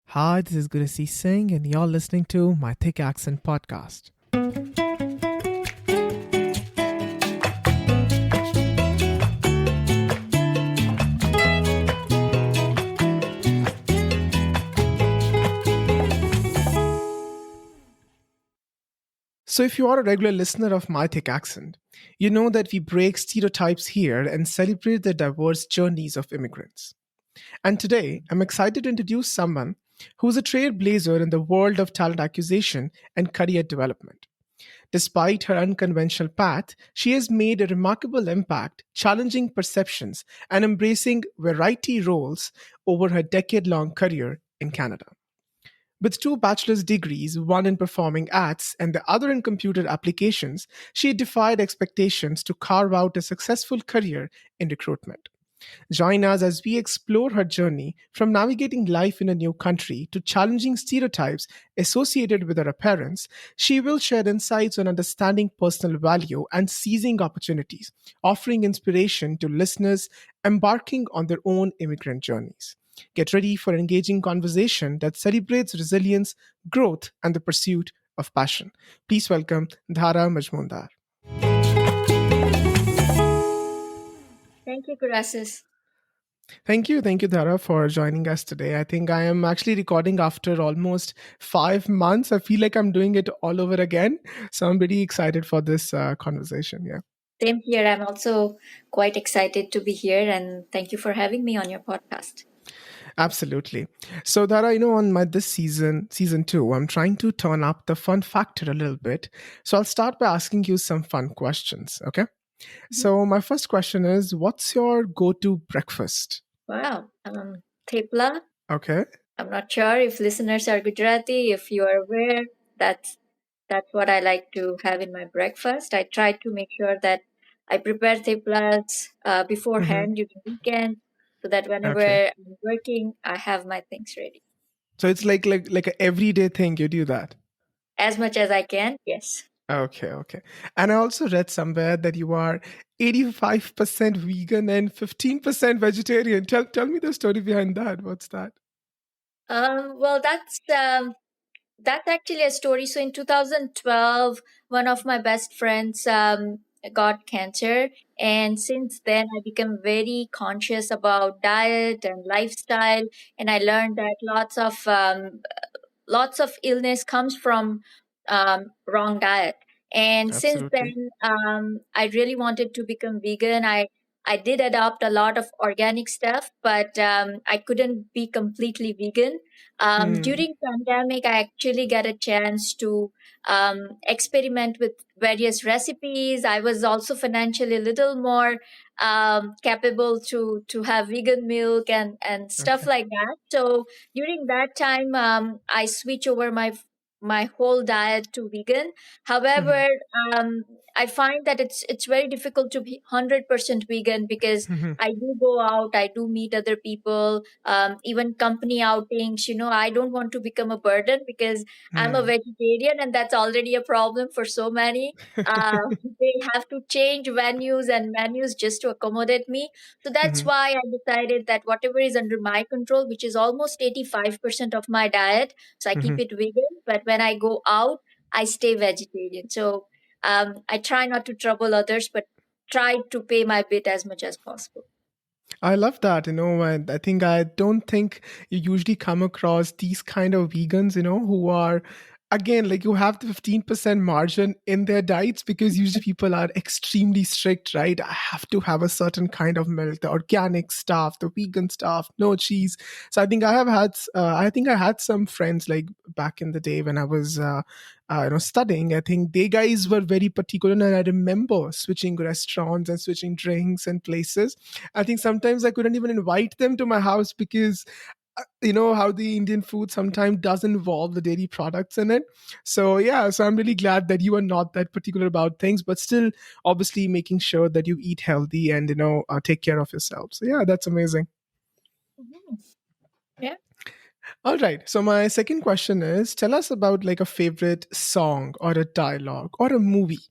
Hi, this is Gujarati Singh, and you're listening to my Thick Accent podcast. So, if you are a regular listener of my Thick Accent, you know that we break stereotypes here and celebrate the diverse journeys of immigrants. And today, I'm excited to introduce someone who's a trailblazer in the world of talent acquisition and career development. Despite her unconventional path, she has made a remarkable impact, challenging perceptions and embracing variety roles over her decade long career in Canada. With two bachelor's degrees, one in performing arts and the other in computer applications, she defied expectations to carve out a successful career in recruitment. Join us as we explore her journey from navigating life in a new country to challenging stereotypes associated with her appearance. She will share insights on understanding personal value and seizing opportunities, offering inspiration to listeners embarking on their own immigrant journeys. Get ready for an engaging conversation that celebrates resilience, growth, and the pursuit of passion. Please welcome Dhara Majmundar. Thank you, Gracias. Thank you, Dhara, for joining us today. I think I am actually recording after almost 5 months. I feel like I'm doing it all over again. So I'm really excited for this conversation. Yeah, Same here. I'm also quite excited to be here and thank you for having me on your podcast. absolutely. So Dhara, on my this season two, I'm trying to turn up the fun factor a little bit. So I'll start by asking you some fun questions. Okay. Mhm. So my first question is, what's your go-to breakfast? Wow. Thepla. Okay. I'm not sure if listeners are Gujarati, if you are aware, that's that's what I like to have in my breakfast. I try to make sure that I prepare theplas Hmm. beforehand during weekend so that whenever Okay. I'm working, I have my things ready. So it's like an everyday thing. You do that. As much as I can, yes. Okay, okay. And I also read somewhere that you are 85% vegan and 15% vegetarian. Tell me the story behind that. What's that? Well, that's actually a story. So in 2012, one of my best friends got cancer, and since then I become very conscious about diet and lifestyle, and I learned that lots of illness comes from wrong diet. And since Absolutely. then, I really wanted to become vegan. I did adopt a lot of organic stuff, but I couldn't be completely vegan. Hmm. During pandemic, I actually got a chance to experiment with various recipes. I was also financially a little more capable to have vegan milk and stuff Okay. like that. So during that time, I switch over my whole diet to vegan. Hmm. However, I find that it's very difficult to be 100% vegan because Hmm. I do go out, I do meet other people, even company outings. I don't want to become a burden because I'm a Hmm. vegetarian, and that's already a problem for so many. Uh, they have to change venues and menus just to accommodate me. So that's Hmm. why I decided that whatever is under my control, which is almost 85% of my diet, so I keep Hmm. it vegan. But when I go out, I stay vegetarian. So I try not to trouble others, but try to pay my bit as much as possible. I love that, and I don't think you usually come across these kind of vegans, who are again like you have the 15% margin in their diets because usually people are extremely strict, right? I have to have a certain kind of milk, the organic stuff, the vegan stuff, no cheese. So I think I had some friends like back in the day when I was studying. I think they guys were very particular, and I remember switching restaurants and switching drinks and places. I think sometimes I couldn't even invite them to my house because you know how the Indian food sometimes does involve the dairy products in it. So yeah, so I'm really glad that you are not that particular about things, but still obviously making sure that you eat healthy and take care of yourself. So yeah, that's amazing. Mhm. Yeah. All right. So my second question is, tell us about like a favorite song or a dialogue or a movie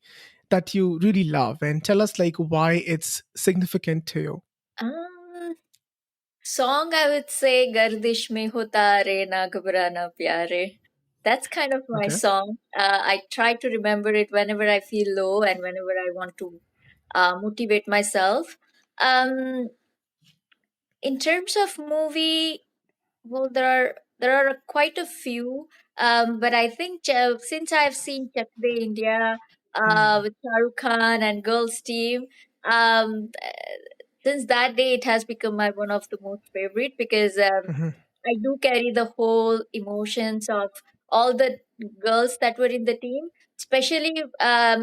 that you really love, and tell us like why it's significant to you. Um, Song, I would say Gardish mein hota re na ghabrana pyare. That's kind of my Okay. song. I try to remember it whenever I feel low and whenever I want to motivate myself. Um, in terms of movie, well, there are quite a few, but I think since I've seen Chakde India Hmm. with Shah Rukh Khan and Girls Team, um, since that day it has become my one of the most favorite because Hmm. I do carry the whole emotions of all the girls that were in the team, especially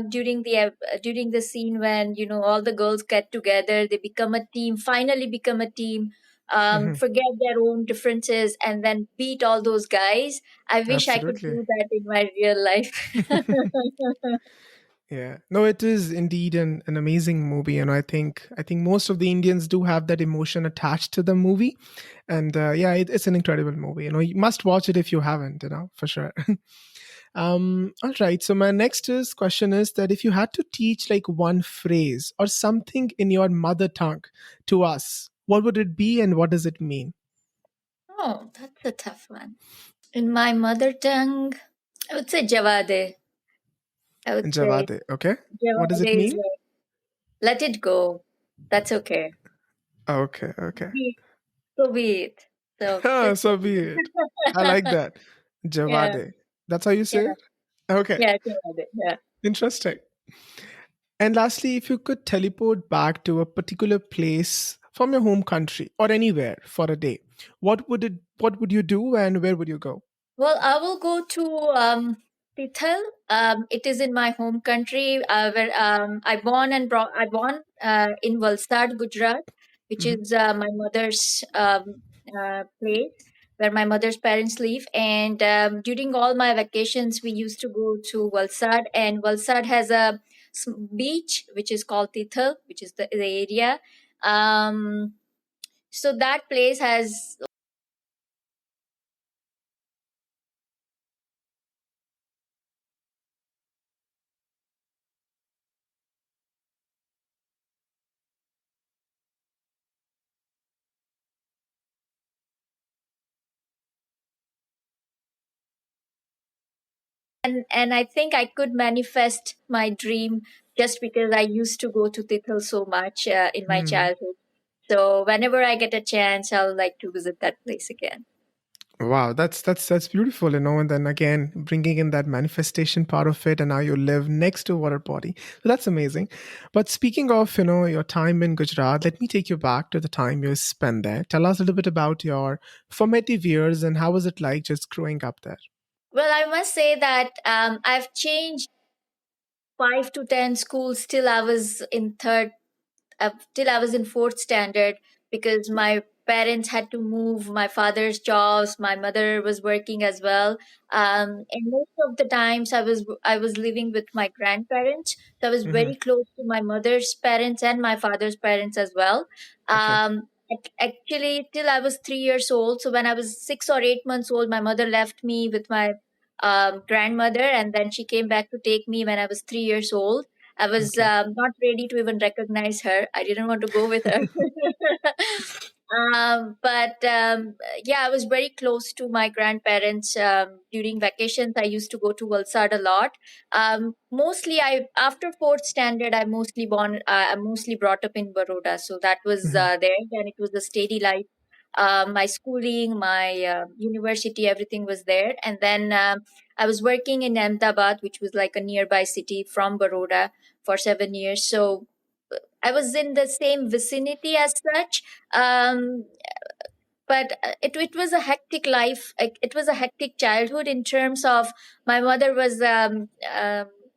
during the scene when all the girls get together, they become a team, finally become a team, Hmm. forget their own differences, and then beat all those guys. I wish I could Absolutely. do that in my real life. Yeah. No, it is indeed an amazing movie, and I think most of the Indians do have that emotion attached to the movie, and yeah, it's an incredible movie. You must watch it if you haven't. For sure. All right. So my next question is that if you had to teach like one phrase or something in your mother tongue to us, what would it be, and what does it mean? Oh, that's a tough one. In my mother tongue, I would say Javade. I would say Javade. Okay. What does Javade it is mean? like, let it go. That's okay. Okay. Okay. Be, so be it. So Ah, just so be it. I like that. yeah, Javade. That's how you say yeah, it? Okay. yeah, Javade. Yeah. Interesting. And lastly, if you could teleport back to a particular place from your home country or anywhere for a day, what would you do and where would you go? Well, I will go to Tithal. It is in my home country where I born in Valsad, Gujarat, which Hmm. is my mother's place where my mother's parents live. And during all my vacations, we used to go to Valsad, and Valsad has a beach which is called Tithal, which is the area. Um, so that place has. And I think I could manifest my dream just because I used to go to Tithal so much in my Hmm. childhood. So whenever I get a chance, I'll like to visit that place again. Wow, that's beautiful, And then again, bringing in that manifestation part of it, and now you live next to water body, so that's amazing. But speaking of your time in Gujarat, let me take you back to the time you spent there. Tell us a little bit about your formative years and how was it like just growing up there. Well, I must say that I've changed 5 to 10 schools. Still, I was in third till I was in fourth standard because my parents had to move my father's jobs. My mother was working as well, and most of the times I was living with my grandparents. So I was Hmm. very close to my mother's parents and my father's parents as well. Okay. Actually, till I was 3 years old. So when I was 6 or 8 months old, my mother left me with my grandmother, and then she came back to take me when I was 3 years old. I was Okay. not ready to even recognize her. I didn't want to go with her. But yeah, I was very close to my grandparents during vacations. I used to go to Valsad a lot. Mostly, I after fourth standard, I mostly brought up in Baroda, so that was Hmm. there. And it was a steady life. My schooling, my university, everything was there. And then I was working in Ahmedabad, which was like a nearby city from Baroda for 7 years. So I was in the same vicinity as such. Um, but it was a hectic life. It was a hectic childhood in terms of my mother was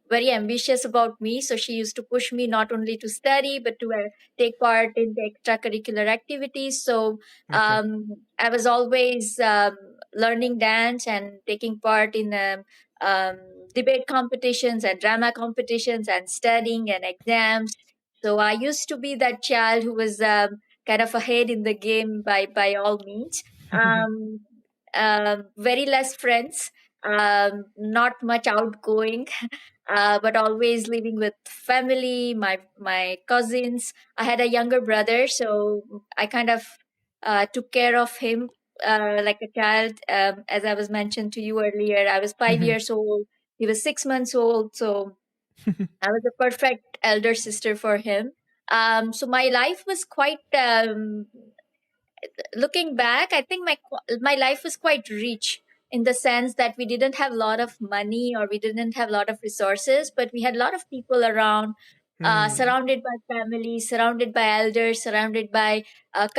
very ambitious about me, so she used to push me not only to study but to take part in the extracurricular activities. So Okay. I was always learning dance and taking part in um, debate competitions and drama competitions and studying and exams. So I used to be that child who was kind of ahead in the game by all means. Um, very less friends, not much outgoing, but always living with family, my cousins. I had a younger brother, so I kind of took care of him like a child. As I was mentioned to you earlier, I was five Mhm. years old. He was 6 months old, so I was a perfect elder sister for him. So my life was quite looking back, I think my life was quite rich in the sense that we didn't have a lot of money or we didn't have a lot of resources, but we had a lot of people around, Hmm. surrounded by family, surrounded by elders, surrounded by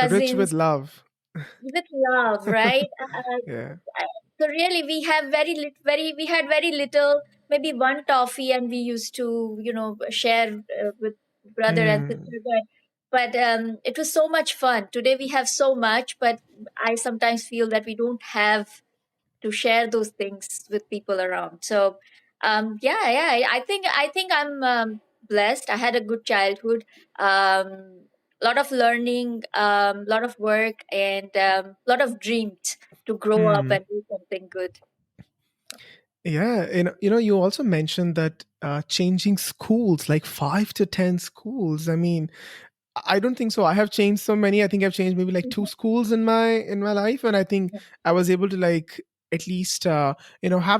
Rich with cousins, love. with love, right? Yeah. So really, we have we had very little, maybe one toffee, and we used to, share with brother and Hmm. sister. But it was so much fun. Today we have so much, but I sometimes feel that we don't have to share those things with people around. So, yeah, I think I'm blessed. I had a good childhood. Lot of learning, lot of work, and lot of dreams to grow up Hmm. and do something good. Yeah, you also mentioned that changing schools, like 5 to 10 schools. I mean, I don't think so. I have changed so many. I think I've changed maybe like two schools in my life, and I think I was able to like at least have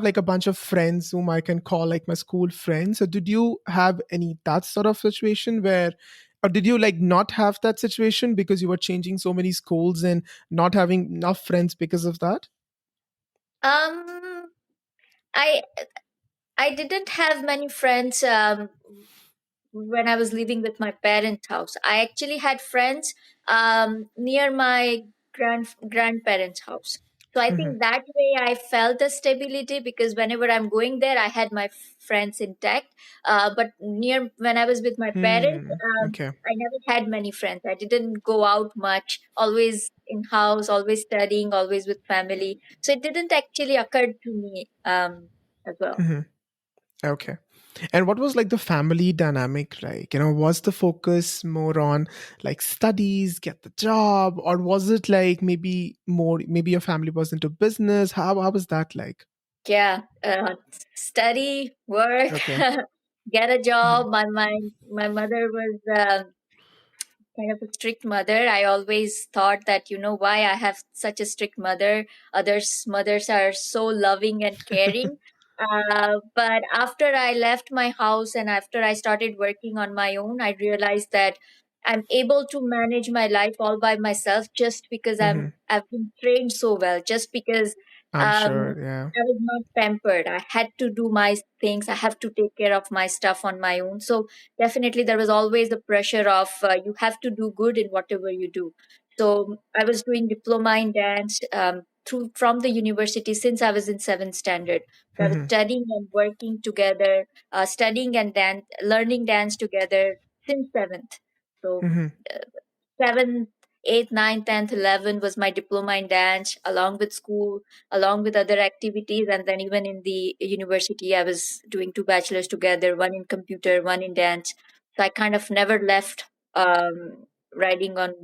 like a bunch of friends whom I can call like my school friends. So did you have any that sort of situation where, or did you like not have that situation because you were changing so many schools and not having enough friends because of that? Um, I I didn't have many friends when I was living with my parents' house. I actually had friends near my grandparents' house. So I Hmm. think that way I felt the stability because whenever I'm going there, I had my friends intact. But near when I was with my parents, Hmm. Okay. I never had many friends. I didn't go out much. Always in house, always studying, always with family. So it didn't actually occur to me as well. Hmm. Okay. And what was like the family dynamic like? Was the focus more on like studies, get the job, or was it like maybe your family was into business? How was that like? Yeah, study, work, Okay. get a Hmm. job. My mother was kind of a strict mother. I always thought that, why I have such a strict mother. Others mothers are so loving and caring. But after I left my house and after I started working on my own, I realized that I'm able to manage my life all by myself just because Hmm. I've been trained so well, just because I'm sure. Yeah. I was not pampered. I had to do my things. I have to take care of my stuff on my own. So definitely there was always the pressure of you have to do good in whatever you do. So I was doing diploma in dance through from the university since I was in seventh standard. So I was Hmm. studying and working together, studying and dance, learning dance together since seventh. So Hmm. uh, seventh, eighth, ninth, 10th, 11 was my diploma in dance, along with school, along with other activities. And then even in the university, I was doing two bachelors together, one in computer, one in dance. So I kind of never left riding on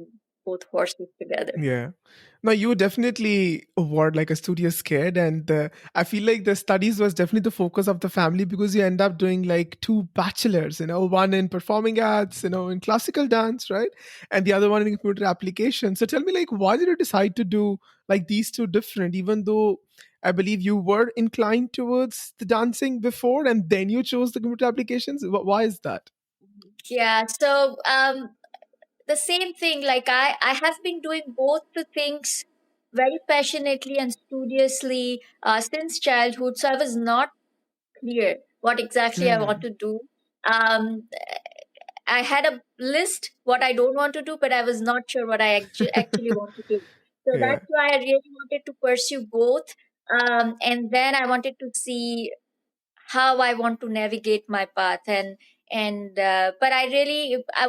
both horses together. Yeah. No, you definitely were like a studious kid, and I feel like the studies was definitely the focus of the family because you end up doing like two bachelors, one in performing arts, in classical dance, right, and the other one in computer application. So tell me, like, why did you decide to do like these two different, even though I believe you were inclined towards the dancing before, and then you chose the computer applications? Why is that? Yeah. So the same thing, like I have been doing both the things very passionately and studiously since childhood. So I was not clear what exactly I want Hmm. to do. Um, I had a list what I don't want to do, but I was not sure what I actually want to do. So Yeah. that's why I really wanted to pursue both. And then I wanted to see how I want to navigate my path. And but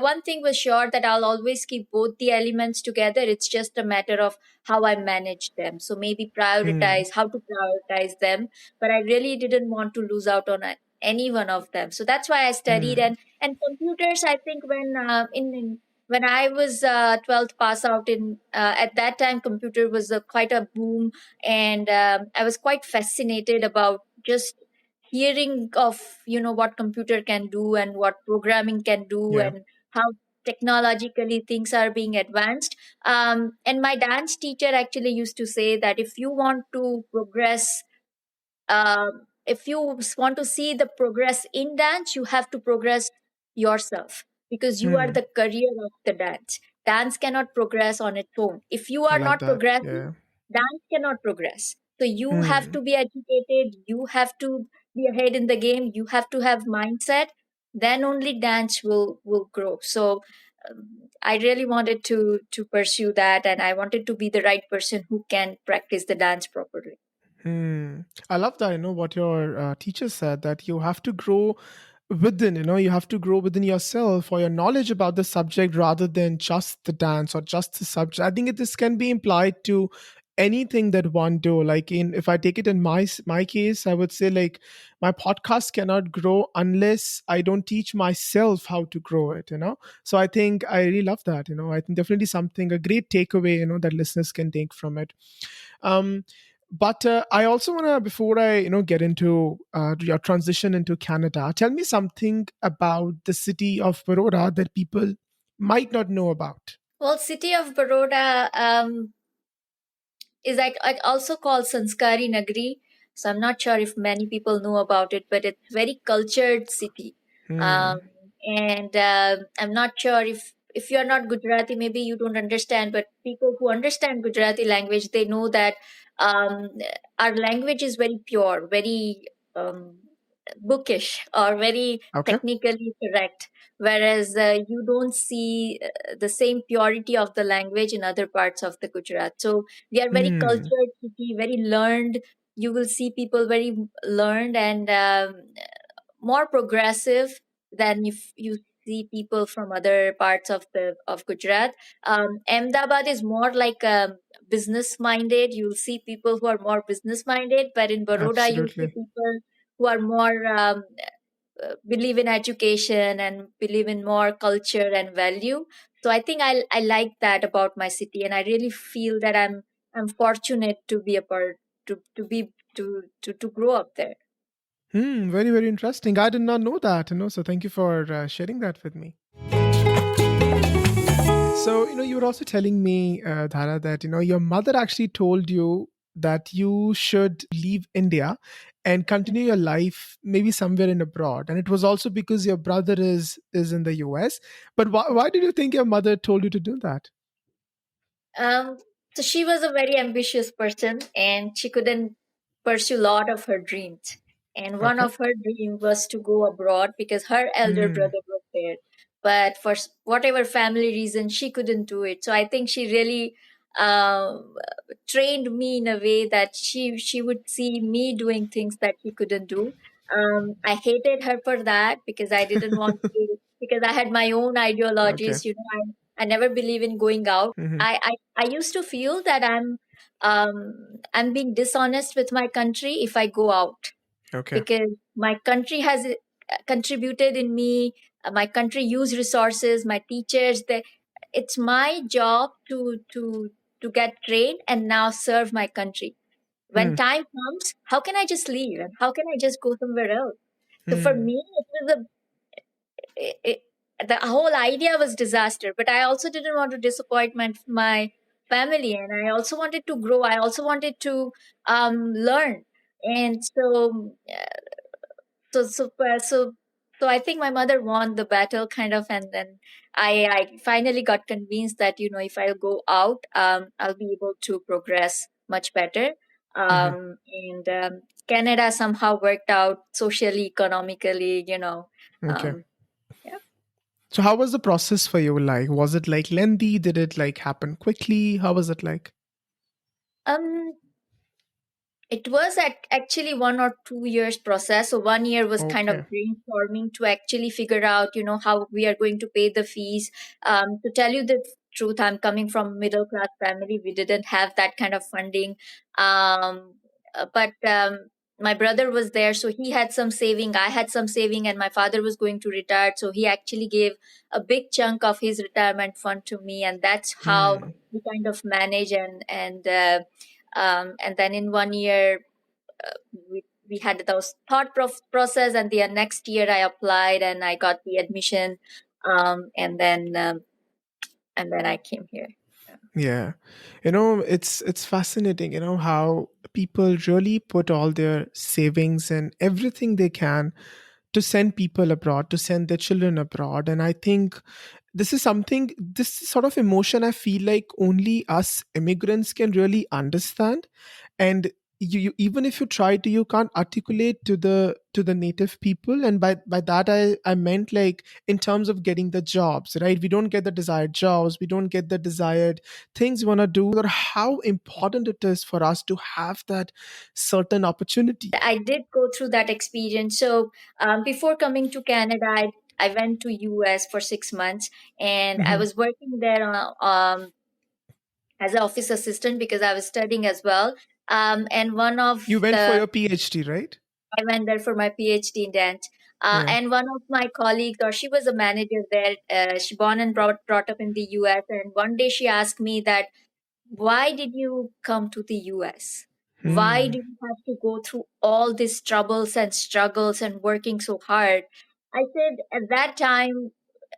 one thing was sure that I'll always keep both the elements together. It's just a matter of how I manage them. So maybe Hmm. prioritize how to prioritize them. But I really didn't want to lose out on any one of them. So that's why I studied. Hmm. And computers. I think when I was 12th pass out in at that time, computer was quite a boom, and I was quite fascinated about just hearing of what computer can do and what programming can do Yeah. and how technologically things are being advanced. And my dance teacher actually used to say that if you want to progress, if you want to see the progress in dance, you have to progress yourself, because you are Hmm. the career of the dance. Dance cannot progress on its own. If you I are like not that. progressing, Yeah. dance cannot progress. So you have Hmm. to be educated, you have to be ahead in the game, you have to have mindset, then only dance will grow. So I really wanted to pursue that, and I wanted to be the right person who can practice the dance properly. Hmm. I love that. What your teacher said, that you have to grow within. You have to grow within yourself or your knowledge about the subject rather than just the dance or just the subject. I think this can be implied to anything that one do. Like if I take it in my case, I would say like my podcast cannot grow unless I don't teach myself how to grow it. So I think I really love that. I think definitely something, a great takeaway. That listeners can take from it. Um, but I also want to, before I get into your transition into Canada, tell me something about the city of Baroda that people might not know about. Well, city of Baroda is like also called Sanskari Nagri. So I'm not sure if many people know about it, but it's very cultured city. Um, Hmm. and I'm not sure if you're not Gujarati, maybe you don't understand. But people who understand Gujarati language, they know that um, our language is very pure, very um, bookish, or very Okay. technically correct. Whereas you don't see the same purity of the language in other parts of the Gujarat. So we are very Hmm. cultured city, very learned. You will see people very learned and more progressive than if you see people from other parts of Gujarat. Ahmedabad is more like business minded. You'll see people who are more business minded, but in Baroda you'll see Absolutely. people who are more believe in education and believe in more culture and value. So I think I like that about my city, and I really feel that I'm fortunate to be a part to be to grow up there. Very, very interesting. I did not know that. So thank you for sharing that with me. So, you were also telling me, Dhara, that, your mother actually told you that you should leave India and continue your life maybe somewhere in abroad. And it was also because your brother is in the US. But why did you think your mother told you to do that? Um, so she was a very ambitious person, and she couldn't pursue a lot of her dreams. And one Okay. of her dreams was to go abroad because her elder Hmm. brother was there. But for whatever family reason, she couldn't do it. So I think she really um trained me in a way that she would see me doing things that she couldn't do. I hated her for that because I didn't want to, because I had my own Okay. ideologies. I never believe in going out. Hmm. I used to feel that I'm being dishonest with my country if I go out, Okay. because my country has contributed in me. My country used resources, my teachers. It's my job to get trained and now serve my country. When Hmm. time comes, how can I just leave and how can I just go somewhere else? So for Hmm. me, it, the whole idea was disaster. But I also didn't want to disappoint my family, and I also wanted to grow. I also wanted to learn. And so I think my mother won the battle kind of, and then I finally got convinced that if I'll go out, I'll be able to progress much better. Hmm. And Canada somehow worked out socially, economically. Okay. Um, yeah. So how was the process for you like? Was it like lengthy? Did it like happen quickly? How was it like? Um, It was actually 1 or 2 years process. So 1 year was kind of Okay. brainstorming to actually figure out, how we are going to pay the fees. To tell you the truth, I'm coming from middle class family. We didn't have that kind of funding. But my brother was there, so he had some saving. I had some saving, and my father was going to retire, so he actually gave a big chunk of his retirement fund to me, and that's how Hmm. we kind of manage and then in 1 year we had those thought process, and the next year I applied and I got the admission. And then I came here. Yeah. It's fascinating, how people really put all their savings and everything they can to send people abroad, to send their children abroad. And I think this sort of emotion I feel like only us immigrants can really understand. And you even if you try to, you can't articulate to the native people. And by that I meant like in terms of getting the jobs, right? We don't get the desired jobs, we don't get the desired things we want to do, or how important it is for us to have that certain opportunity. I did go through that experience. So before coming to Canada, I went to US for 6 months, and I Mhm. was working there as an office assistant because I was studying as well. And one of You went for the your PhD, right? I went there for my PhD in dance. Yeah. And one of my colleagues, or she was a manager there, she born and brought up in the US. And one day she asked me that, why did you come to the US? Why Hmm. do you have to go through all these troubles and struggles and working so hard? I said at that time,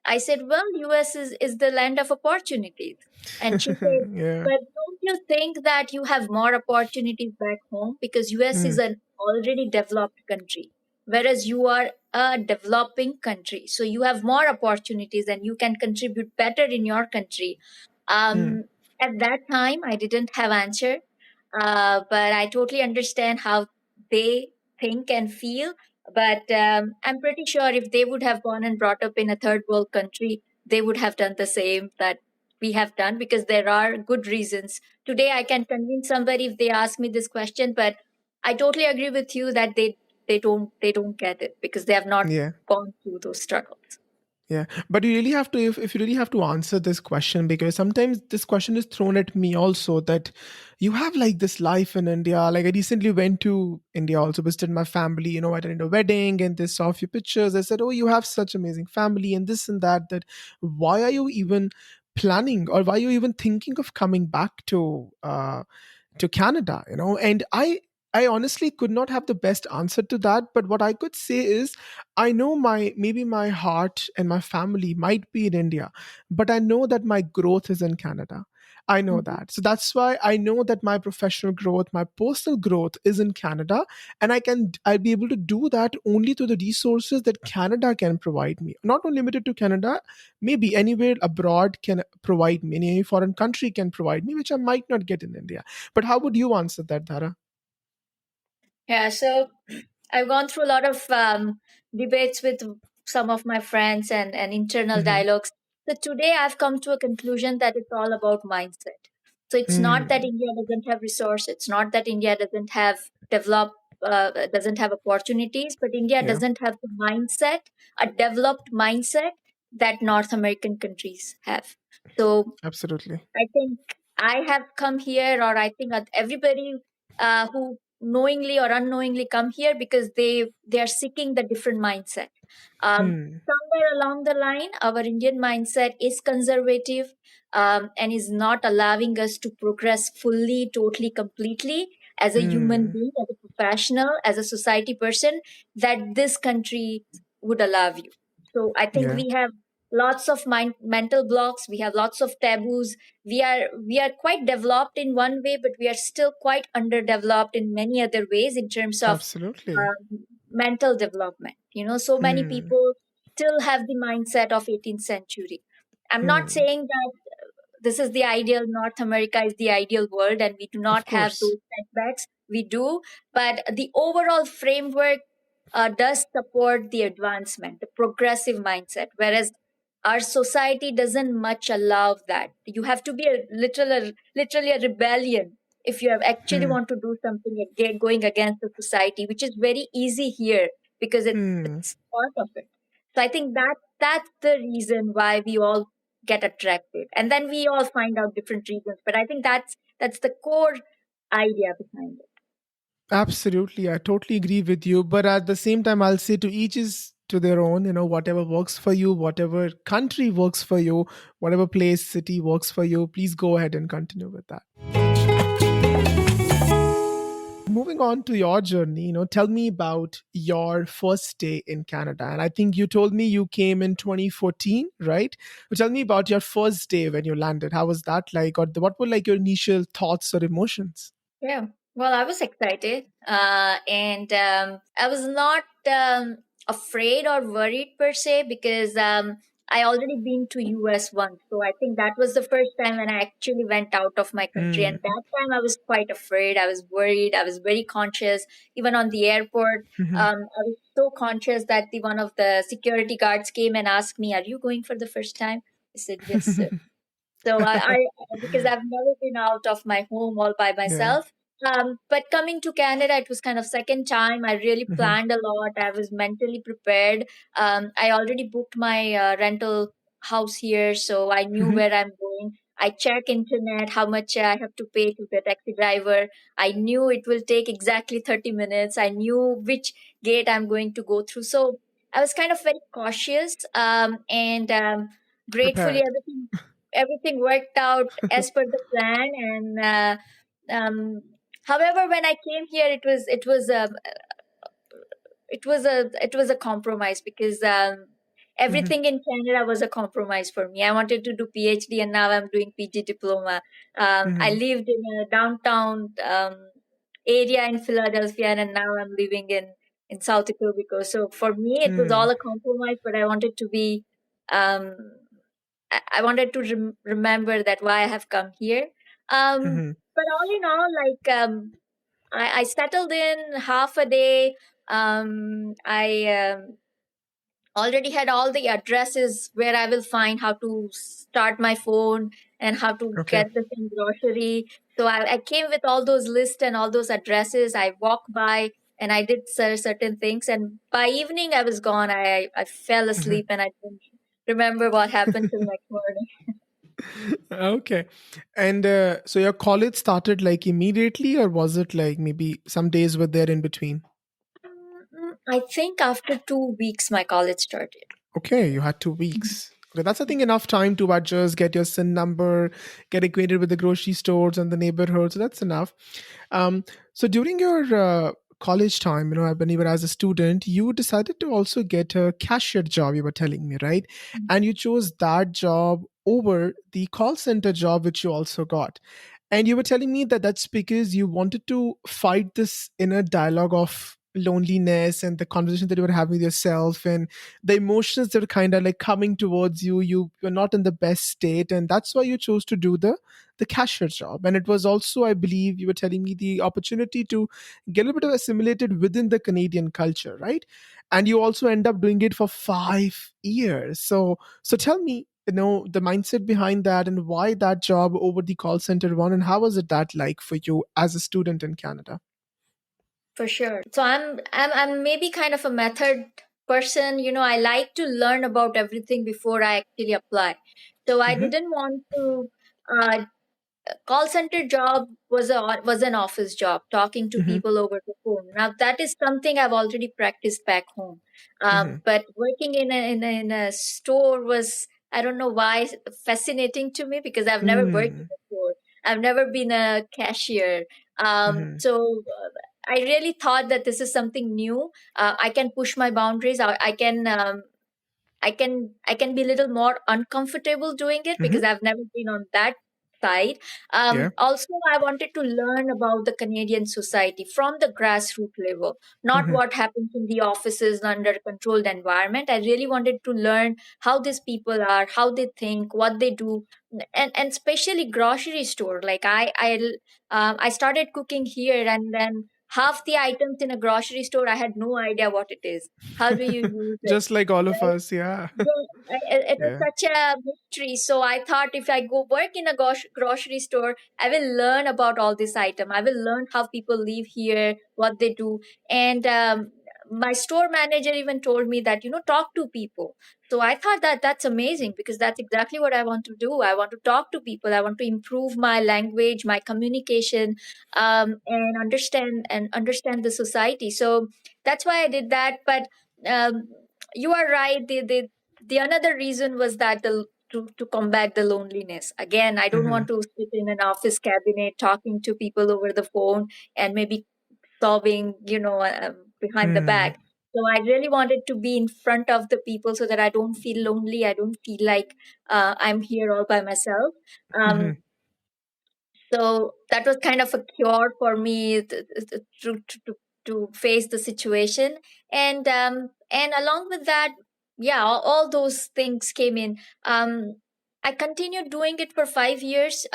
I said, well, US is the land of opportunities. And she said, Yeah. but don't you think that you have more opportunities back home? Because US is Hmm. an already developed country, whereas you are a developing country. So you have more opportunities and you can contribute better in your country. Hmm. Um, at that time, I didn't have answer, but I totally understand how they think and feel. But I'm pretty sure if they would have born and brought up in a third world country, they would have done the same that we have done, because there are good reasons. Today, I can convince somebody if they ask me this question, but I totally agree with you that they don't get it because they have not Yeah. gone through those struggles. Yeah, but you really have to, if you really have to answer this question, because sometimes this question is thrown at me also, that you have like this life in India. Like I recently went to India, also visited my family, I attended a wedding and they saw a few pictures. I said, oh, you have such amazing family and this and that, that why are you even planning, or why are you even thinking of coming back to Canada, and I honestly could not have the best answer to that. But what I could say is, I know maybe my heart and my family might be in India, but I know that my growth is in Canada. I know Mhm. that. So that's why I know that my professional growth, my personal growth is in Canada. And I'll be able to do that only through the resources that Canada can provide me. Not only limited to Canada, maybe anywhere abroad can provide me, any foreign country can provide me, which I might not get in India. But how would you answer that, Dhara? Yeah, so I've gone through a lot of debates with some of my friends and internal Hmm. dialogues. So today I've come to a conclusion that it's all about mindset. So it's not that Hmm. India doesn't have resource. It's not that India doesn't have opportunities, but India Yeah, doesn't have the mindset, a developed mindset that North American countries have. So absolutely. I think I have come here, or I think that everybody who knowingly or unknowingly come here because they are seeking the different mindset. Hmm. Somewhere along the line, our Indian mindset is conservative, and is not allowing us to progress fully, totally, completely as a human Hmm. being, as a professional, as a society person that this country would allow you. So I think Yeah, we have lots of mental blocks. We have lots of taboos. We are quite developed in one way, but we are still quite underdeveloped in many other ways in terms of absolutely. mental development. So many Hmm. people still have the mindset of 18th century. I'm not Hmm. saying that this is the ideal, North America is the ideal world and we do Of not have course. those setbacks. We do, but the overall framework does support the advancement, the progressive mindset, whereas our society doesn't much allow that. You have to be literally a rebellion if you have actually Hmm. want to do something going against the society, which is very easy here because Hmm. it's part of it. So I think that's the reason why we all get attracted, and then we all find out different reasons. But I think that's the core idea behind it. Absolutely. I totally agree with you. But at the same time, I'll say to each is to their own, whatever works for you, whatever country works for you, whatever place, city works for you, please go ahead and continue with that. moving on to your journey, tell me about your first day in Canada. And I think you told me you came in 2014, right? But tell me about your first day when you landed. How was that like? Or what were like your initial thoughts or emotions? Yeah. Well, I was excited, and I was not afraid or worried per se because I already been to US once, so I think that was the first time when I actually went out of my country. And Mm. that time I was quite afraid. I was worried. I was very conscious. Even on the airport, Mhm. I was so conscious that the one of the security guards came and asked me, "Are you going for the first time?" I said, "Yes, sir." So I because I've never been out of my home all by Yeah. myself. But coming to Canada, it was kind of second time. I really Mhm. planned a lot. I was mentally prepared. I already booked my rental house here, so I knew Mhm. where I'm going. I check internet how much I have to pay to the taxi driver. I knew it will take exactly 30 minutes. I knew which gate I'm going to go through. So I was kind of very cautious, and gratefully Prepared. everything worked out as per the plan. And um, however, when I came here, it was a compromise because Mhm. everything in Canada was a compromise for me. I wanted to do PhD, and now I'm doing PG diploma. I Mhm. lived in a downtown area in Philadelphia, and now I'm living in South Etobicoke. So for me, it was Mm. all a compromise, but I wanted to be. Um, I wanted to remember that why I have come here. Mhm. But all in all, like I settled in half a day. I already had all the addresses where I will find how to start my phone and how to Okay. get the same grocery. So I came with all those lists and all those addresses. I walked by and I did certain things. And by evening, I was gone. I fell Mhm. asleep and I didn't remember what happened till next morning. Okay. And so your college started like immediately, or was it like maybe some days were there in between? I think after 2 weeks, my college started. Okay, you had 2 weeks. Okay, that's I think enough time to adjust, get your SIN number, get acquainted with the grocery stores and the neighborhood. So that's enough. Um, so during your college time, when you were as a student, you decided to also get a cashier job. You were telling me, right? And you chose that job over the call center job, which you also got. And you were telling me that that's because you wanted to fight this inner dialogue of loneliness and the conversation that you were having with yourself and the emotions that are kind of like coming towards you. You're not in the best state, and that's why you chose to do the cashier job. And it was also, I believe, you were telling me the opportunity to get a little bit of assimilated within the Canadian culture, right? And you also end up doing it for 5 years. So tell me, the mindset behind that and why that job over the call center one, and how was it that like for you as a student in Canada? For sure. So I'm maybe kind of a method person. I like to learn about everything before I actually apply. So I Mm-hmm. didn't want to uh, call center job was an office job, talking to Mm-hmm. people over the phone. Now that is something I've already practiced back home. Mm-hmm. But working in a store was, I don't know why, fascinating to me because I've never worked in Mm-hmm. a store. I've never been a cashier. So I really thought that this is something new. I can push my boundaries. I can be a little more uncomfortable doing it Mm-hmm. because I've never been on that side. Yeah. Also, I wanted to learn about the Canadian society from the grassroots level, not Mm-hmm. what happens in the offices under a controlled environment. I really wanted to learn how these people are, how they think, what they do, and especially grocery store. Like I started cooking here, and then half the items in a grocery store I had no idea what it is. How do you use it? Just like all of us, yeah. It was Yeah. such a mystery. So I thought if I go work in a grocery store, I will learn about all this item. I will learn how people live here, what they do. And my store manager even told me that, talk to people. So I thought that that's amazing because that's exactly what I want to do. I want to talk to people. I want to improve my language, my communication, and understand the society. So that's why I did that. But um, you are right. The another reason was that to combat the loneliness. Again, I don't Mm-hmm. want to sit in an office cabinet talking to people over the phone and maybe sobbing, behind the Hmm. back. So I really wanted to be in front of the people so that I don't feel lonely. I don't feel like I'm here all by myself. Hmm. Um, so that was kind of a cure for me to face the situation. And along with that, yeah, all those things came in. I continued doing it for 5 years,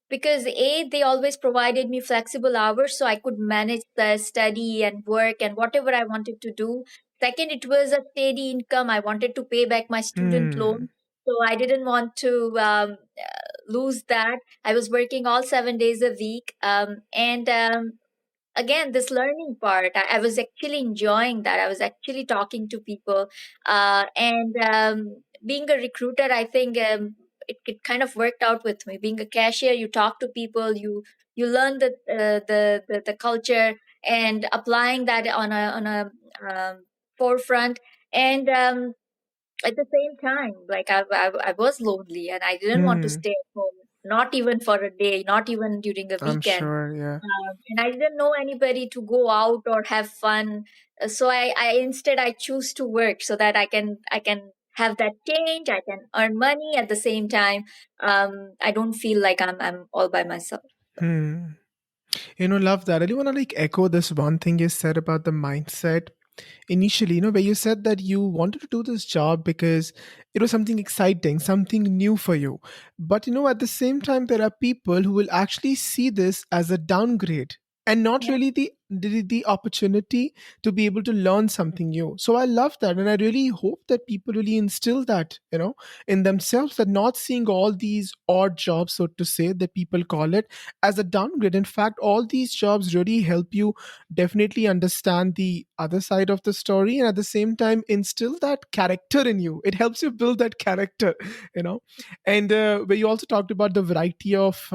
because they always provided me flexible hours so I could manage the study and work and whatever I wanted to do. Second, it was a steady income. I wanted to pay back my student Hmm. loan, so I didn't want to lose that. I was working all 7 days a week. And again, this learning part, I was actually enjoying that. I was actually talking to people. And being a recruiter, I think it kind of worked out with me. Being a cashier, you talk to people, you learn the culture, and applying that on a forefront. And at the same time, like I was lonely and I didn't want to Hmm. stay at home, not even for a day, not even during a I'm weekend. sure. Yeah. And I didn't know anybody to go out or have fun. So I instead I choose to work so that I can have that change. I can earn money at the same time. I don't feel like I'm all by myself. Hmm. Love that. I really want to like echo this one thing you said about the mindset initially, where you said that you wanted to do this job because it was something exciting, something new for you. But, at the same time, there are people who will actually see this as a downgrade and not Yeah. really the opportunity to be able to learn something new. So I love that. And I really hope that people really instill that, in themselves, that not seeing all these odd jobs, so to say, that people call it, as a downgrade. In fact, all these jobs really help you definitely understand the other side of the story, and at the same time instill that character in you. It helps you build that character, you know and where you also talked about the variety of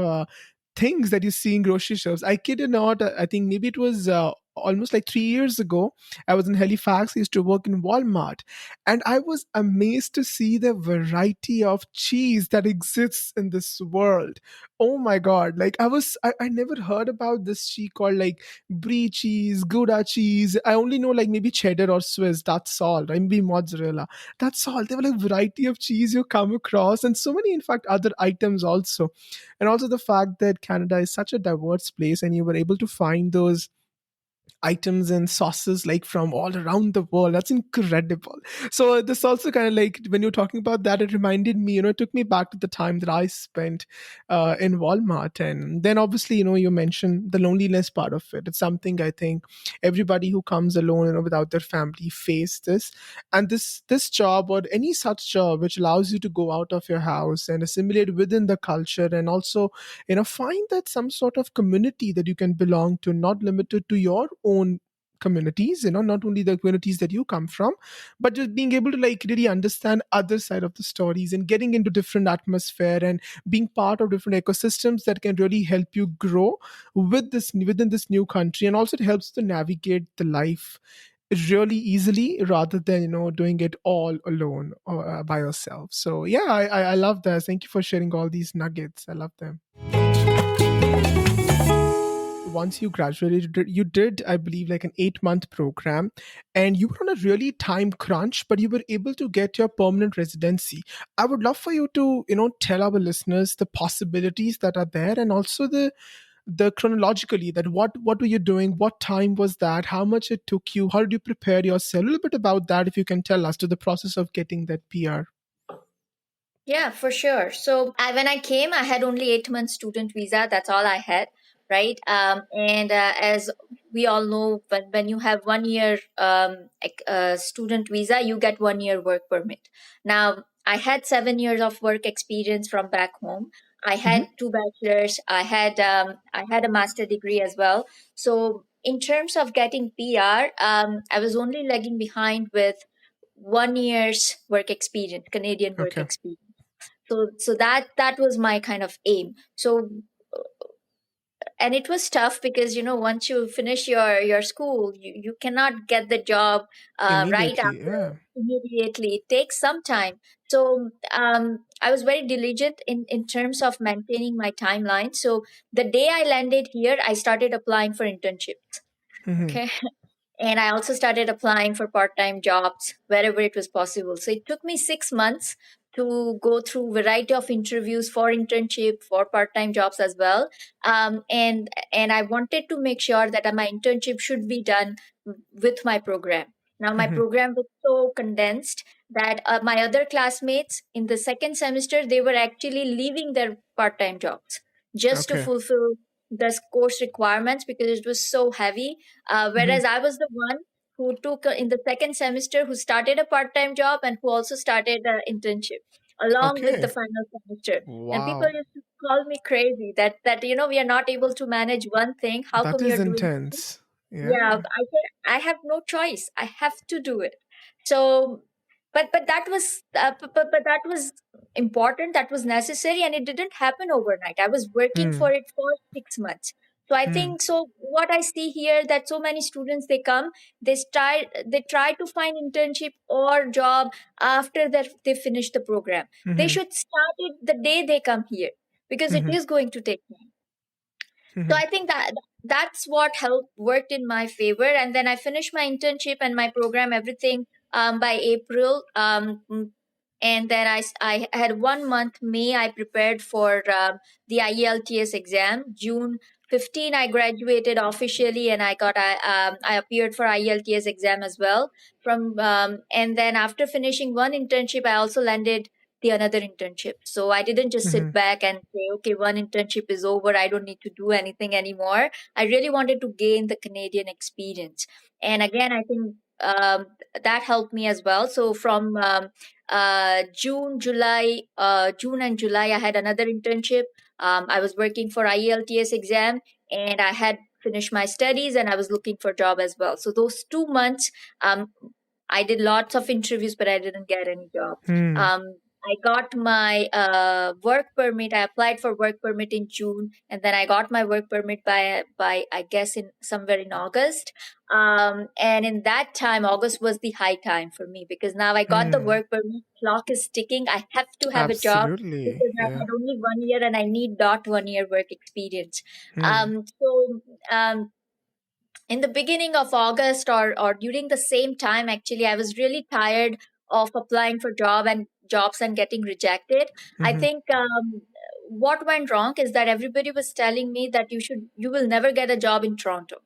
things that you see in grocery shops. I kid you not, I think maybe it was almost like 3 years ago. I was in Halifax. I used to work in Walmart, and I was amazed to see the variety of cheese that exists in this world. Oh my god, like I never heard about this cheese called like brie cheese, gouda cheese. I only know like maybe cheddar or Swiss. That's all. Right? Maybe mozzarella. That's all. There were like variety of cheese you come across, and so many, in fact, other items also. And also the fact that Canada is such a diverse place, and you were able to find those items and sauces like from all around the world. That's incredible. So this also kind of like, when you're talking about that, it reminded me, it took me back to the time that I spent in Walmart. And then obviously, you mentioned the loneliness part of it. It's something I think everybody who comes alone, without their family, face this. And this job, or any such job which allows you to go out of your house and assimilate within the culture, and also find that some sort of community that you can belong to, not limited to your own communities, not only the communities that you come from, but just being able to like really understand other side of the stories, and getting into different atmosphere, and being part of different ecosystems that can really help you grow within this new country. And also it helps to navigate the life really easily, rather than doing it all alone, or by yourself. So yeah, I love that. Thank you for sharing all these nuggets. I love them. Once you graduated, you did, I believe, like an 8-month program, and you were on a really time crunch, but you were able to get your permanent residency. I would love for you to, tell our listeners the possibilities that are there, and also the chronologically, that what were you doing, what time was that, how much it took you, how did you prepare yourself, a little bit about that, if you can tell us, to the process of getting that PR. Yeah, for sure. So when I came, I had only 8 months student visa. That's all I had, right? And as we all know, when you have 1 year student visa, you get 1 year work permit. Now, I had 7 years of work experience from back home. I Hmm. had two bachelors. I had a master degree as well. So in terms of getting PR, I was only lagging behind with 1 year's work experience, Canadian work Okay. experience. So that was my kind of aim. So, and it was tough because once you finish your school, you cannot get the job right Immediately, after, yeah. immediately. It takes some time. So I was very diligent in terms of maintaining my timeline. So the day I landed here, I started applying for internships. Mm-hmm. Okay. And I also started applying for part-time jobs wherever it was possible. So it took me 6 months to go through variety of interviews for internship, for part-time jobs as well. And I wanted to make sure that my internship should be done with my program. Now my Mm-hmm. program was so condensed that my other classmates in the second semester, they were actually leaving their part-time jobs just to Okay. fulfill the course requirements because it was so heavy. Mm-hmm. Whereas I was the one who took in the second semester, who started a part-time job and who also started an internship along with the Okay. final semester. And people Wow. used to call me crazy that we are not able to manage one thing. How That come is you're doing? intense. Yeah, Yeah. I said I have no choice. I have to do it. So, but that was but that was important. That was necessary, and it didn't happen overnight. I was working Hmm. for it for 6 months. So I Hmm. think so. What I see here that so many students they come, they try to find internship or job after that they finish the program. They Mm-hmm. should start it the day they come here because it Mm-hmm. is going to take time. So Mm-hmm. I think that that's what helped worked in my favor. And then I finished my internship and my program, everything by April. And then I had 1 month, May, I prepared for the IELTS exam. June 15, I graduated officially and I appeared for IELTS exam as well. And then after finishing one internship, I also landed the another internship. So I didn't just Mm-hmm. sit back and say, okay, one internship is over. I don't need to do anything anymore. I really wanted to gain the Canadian experience. And again, I think that helped me as well. So from June and July, I had another internship. I was working for IELTS exam and I had finished my studies and I was looking for job as well. So those 2 months, I did lots of interviews, but I didn't get any job. Hmm. I got my work permit. I applied for work permit in June, and then I got my work permit by I guess in somewhere in August. And in that time, August was the high time for me because now I got the Hmm. work permit. Clock is ticking. I have to have a job Absolutely. because I Yeah. had only 1 year and I need dot 1 year work experience. Hmm. So in the beginning of August or during the same time, actually, I was really tired of applying for jobs and getting rejected. I Mm-hmm. think what went wrong is that everybody was telling me that you will never get a job in Toronto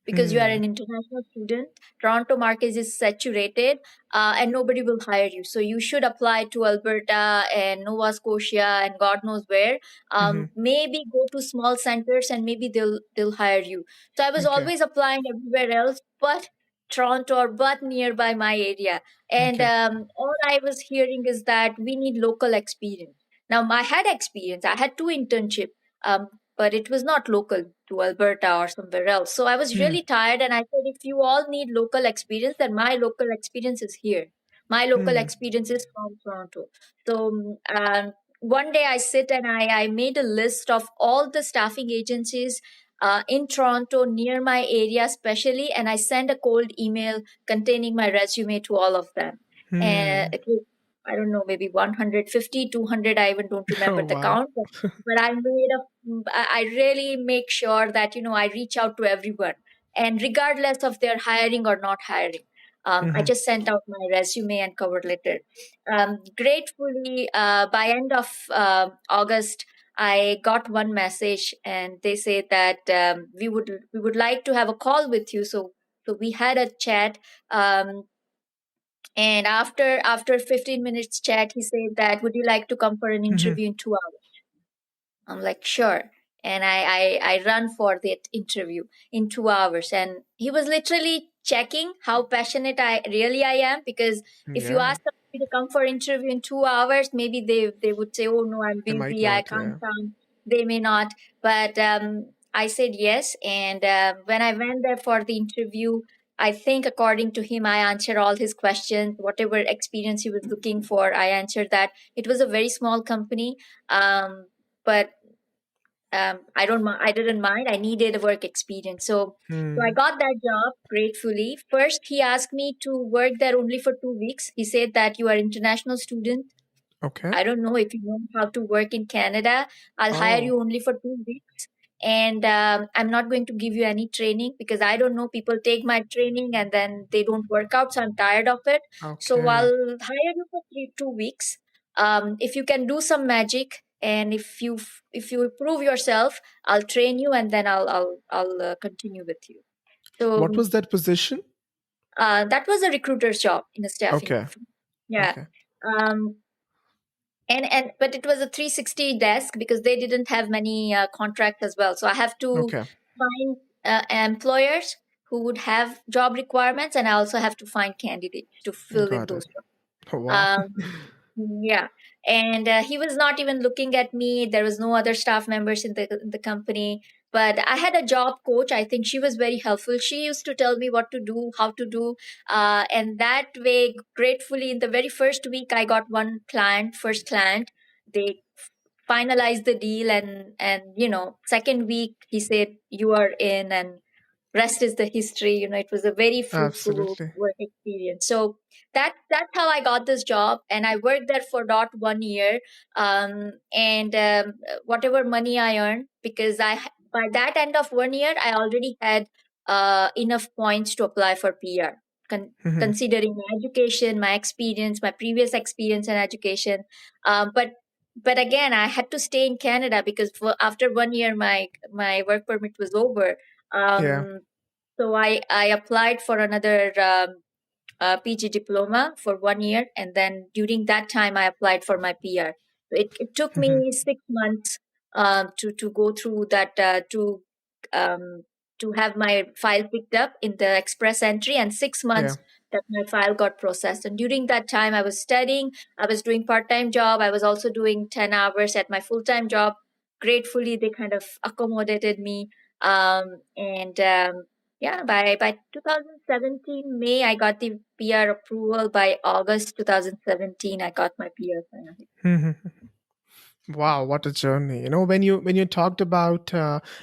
because you are Hmm. an international student. Toronto market is saturated and nobody will hire you. So you should apply to Alberta and Nova Scotia and God knows where. Mm-hmm. Maybe go to small centers and maybe they'll hire you. So I was Okay. always applying everywhere else but Toronto or but nearby my area. And Okay. all I was hearing is that we need local experience. Now I had experience. I had two internship. Um, but it was not local to Alberta or somewhere else. So I was Hmm. really tired, and I said, if you all need local experience, then my local experience is here. My local Hmm. experience is from Toronto. So one day I sit and I made a list of all the staffing agencies in Toronto near my area, especially, and I sent a cold email containing my resume to all of them. And Hmm. it was, I don't know, maybe 150, 200. I even don't Oh remember the wow. count, but I made I really make sure that I reach out to everyone, and regardless of their hiring or not hiring, I Mm-hmm. just sent out my resume and cover letter. Gratefully, by end of August, I got one message, and they said that we would like to have a call with you. So we had a chat. And after 15 minutes chat, he said that would you like to come for an Mm-hmm. interview in 2 hours? I'm like, sure. And I run for that interview in 2 hours. And he was literally checking how passionate I am. Because if you Yeah. ask somebody to come for interview in 2 hours, maybe they would say, oh no, I'm They might busy, I not. can't Yeah. come. They may not. But I said yes. And when I went there for the interview, I think according to him, I answered all his questions, whatever experience he was looking for, I answered that. It was a very small company. But I didn't mind. I needed a work experience. So I Hmm. got that job gratefully. First, he asked me to work there only for 2 weeks. He said that you are international student. Okay. I don't know if you know how to work in Canada. I'll hire Oh. you only for 2 weeks. and I'm not going to give you any training, because I don't know, people take my training and then they don't work out, so I'm tired of it. So Okay. I'll hire you for 2 weeks. If you can do some magic, and if you prove yourself, I'll train you, and then I'll continue with you. What So was that position? that was a recruiter's job in a staffing Okay. firm. Yeah. Okay. um, and but it was a 360 desk, because they didn't have many contracts as well, so I have to Okay. find employers who would have job requirements, and I also have to find candidates to fill in Got those it. jobs. Oh, wow. Yeah, and he was not even looking at me. There was no other staff members in the company. But I had a job coach. I think she was very helpful. She used to tell me what to do, how to do, and that way, gratefully, in the very first week, I got one client, first client. They finalized the deal, and second week he said, "You are in," and rest is the history. It was a very fruitful Absolutely. work experience. So that's how I got this job, and I worked there for not 1 year. And whatever money I earned, because by that end of 1 year, I already had enough points to apply for PR. Considering my education, my experience, my previous experience and education. But again, I had to stay in Canada, because after 1 year, my work permit was over. Yeah. So I applied for another PG diploma for 1 year, and then during that time I applied for my PR. So it took me 6 months to go through that, um, to have my file picked up in the express entry, and six Yeah. months that my file got processed. And during that time, I was studying, I was doing part time job, I was also doing 10 hours at my full time job. Gratefully, they kind of accommodated me, and yeah, by 2017 May, I got the PR approval. By August 2017, I got my PR finally. Wow, what a journey. When you talked about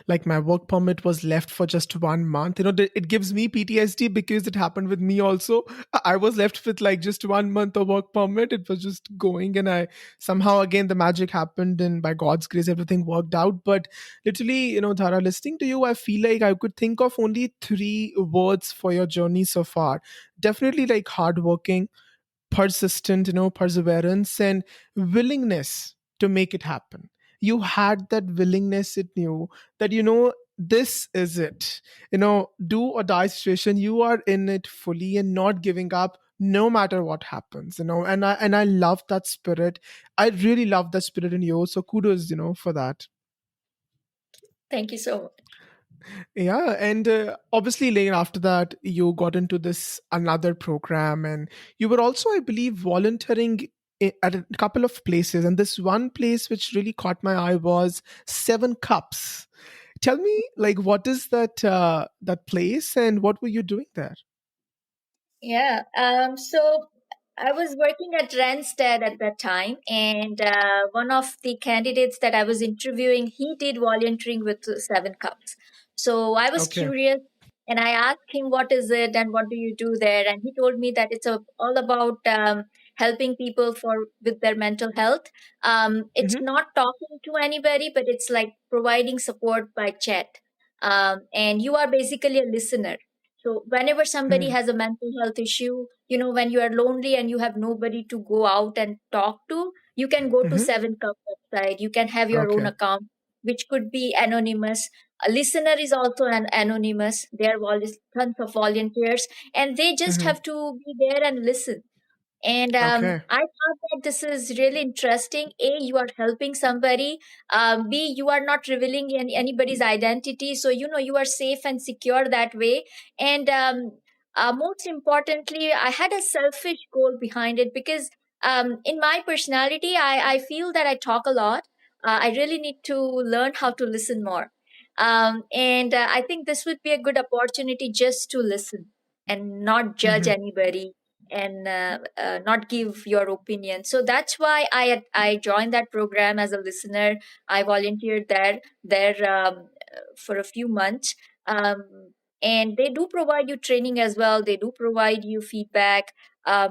like my work permit was left for just 1 month, it gives me PTSD because it happened with me also. I was left with like just 1 month of work permit. It was just going, and I somehow again the magic happened, and by God's grace everything worked out. But literally, Dhara, listening to you, I feel like I could think of only three words for your journey so far. Definitely like hardworking, persistent, perseverance, and willingness to make it happen. You had that willingness in you that, this is it. Do or die situation, you are in it fully and not giving up no matter what happens. And I love that spirit. I really love that spirit in you. So kudos, for that. Thank you so much. Yeah, and obviously, later after that, you got into this another program, and you were also, I believe, volunteering at a couple of places. And this one place which really caught my eye was Seven Cups. Tell me, like, what is that place, and what were you doing there? Yeah. So I was working at Randstad at that time, and one of the candidates that I was interviewing, he did volunteering with Seven Cups. So I was Okay. curious, and I asked him, "What is it, and what do you do there?" And he told me that it's all about helping people with their mental health. It's Hmm. not talking to anybody, but it's like providing support by chat. And you are basically a listener. So whenever somebody Hmm. has a mental health issue, when you are lonely and you have nobody to go out and talk to, you can go to Hmm. Seven Cup website. You can have your own Okay. account, which could be anonymous. A listener is also an anonymous. There are tons of volunteers, and they just Hmm. have to be there and listen. And Okay. I thought that this is really interesting. A, you are helping somebody. B, you are not revealing anybody's identity. So, you are safe and secure that way. And most importantly, I had a selfish goal behind it, because in my personality, I feel that I talk a lot. I really need to learn how to listen more. And I think this would be a good opportunity just to listen and not judge Hmm. anybody, and not give your opinion. So that's why I joined that program as a listener. I volunteered there for a few months. And they do provide you training as well. They do provide you feedback.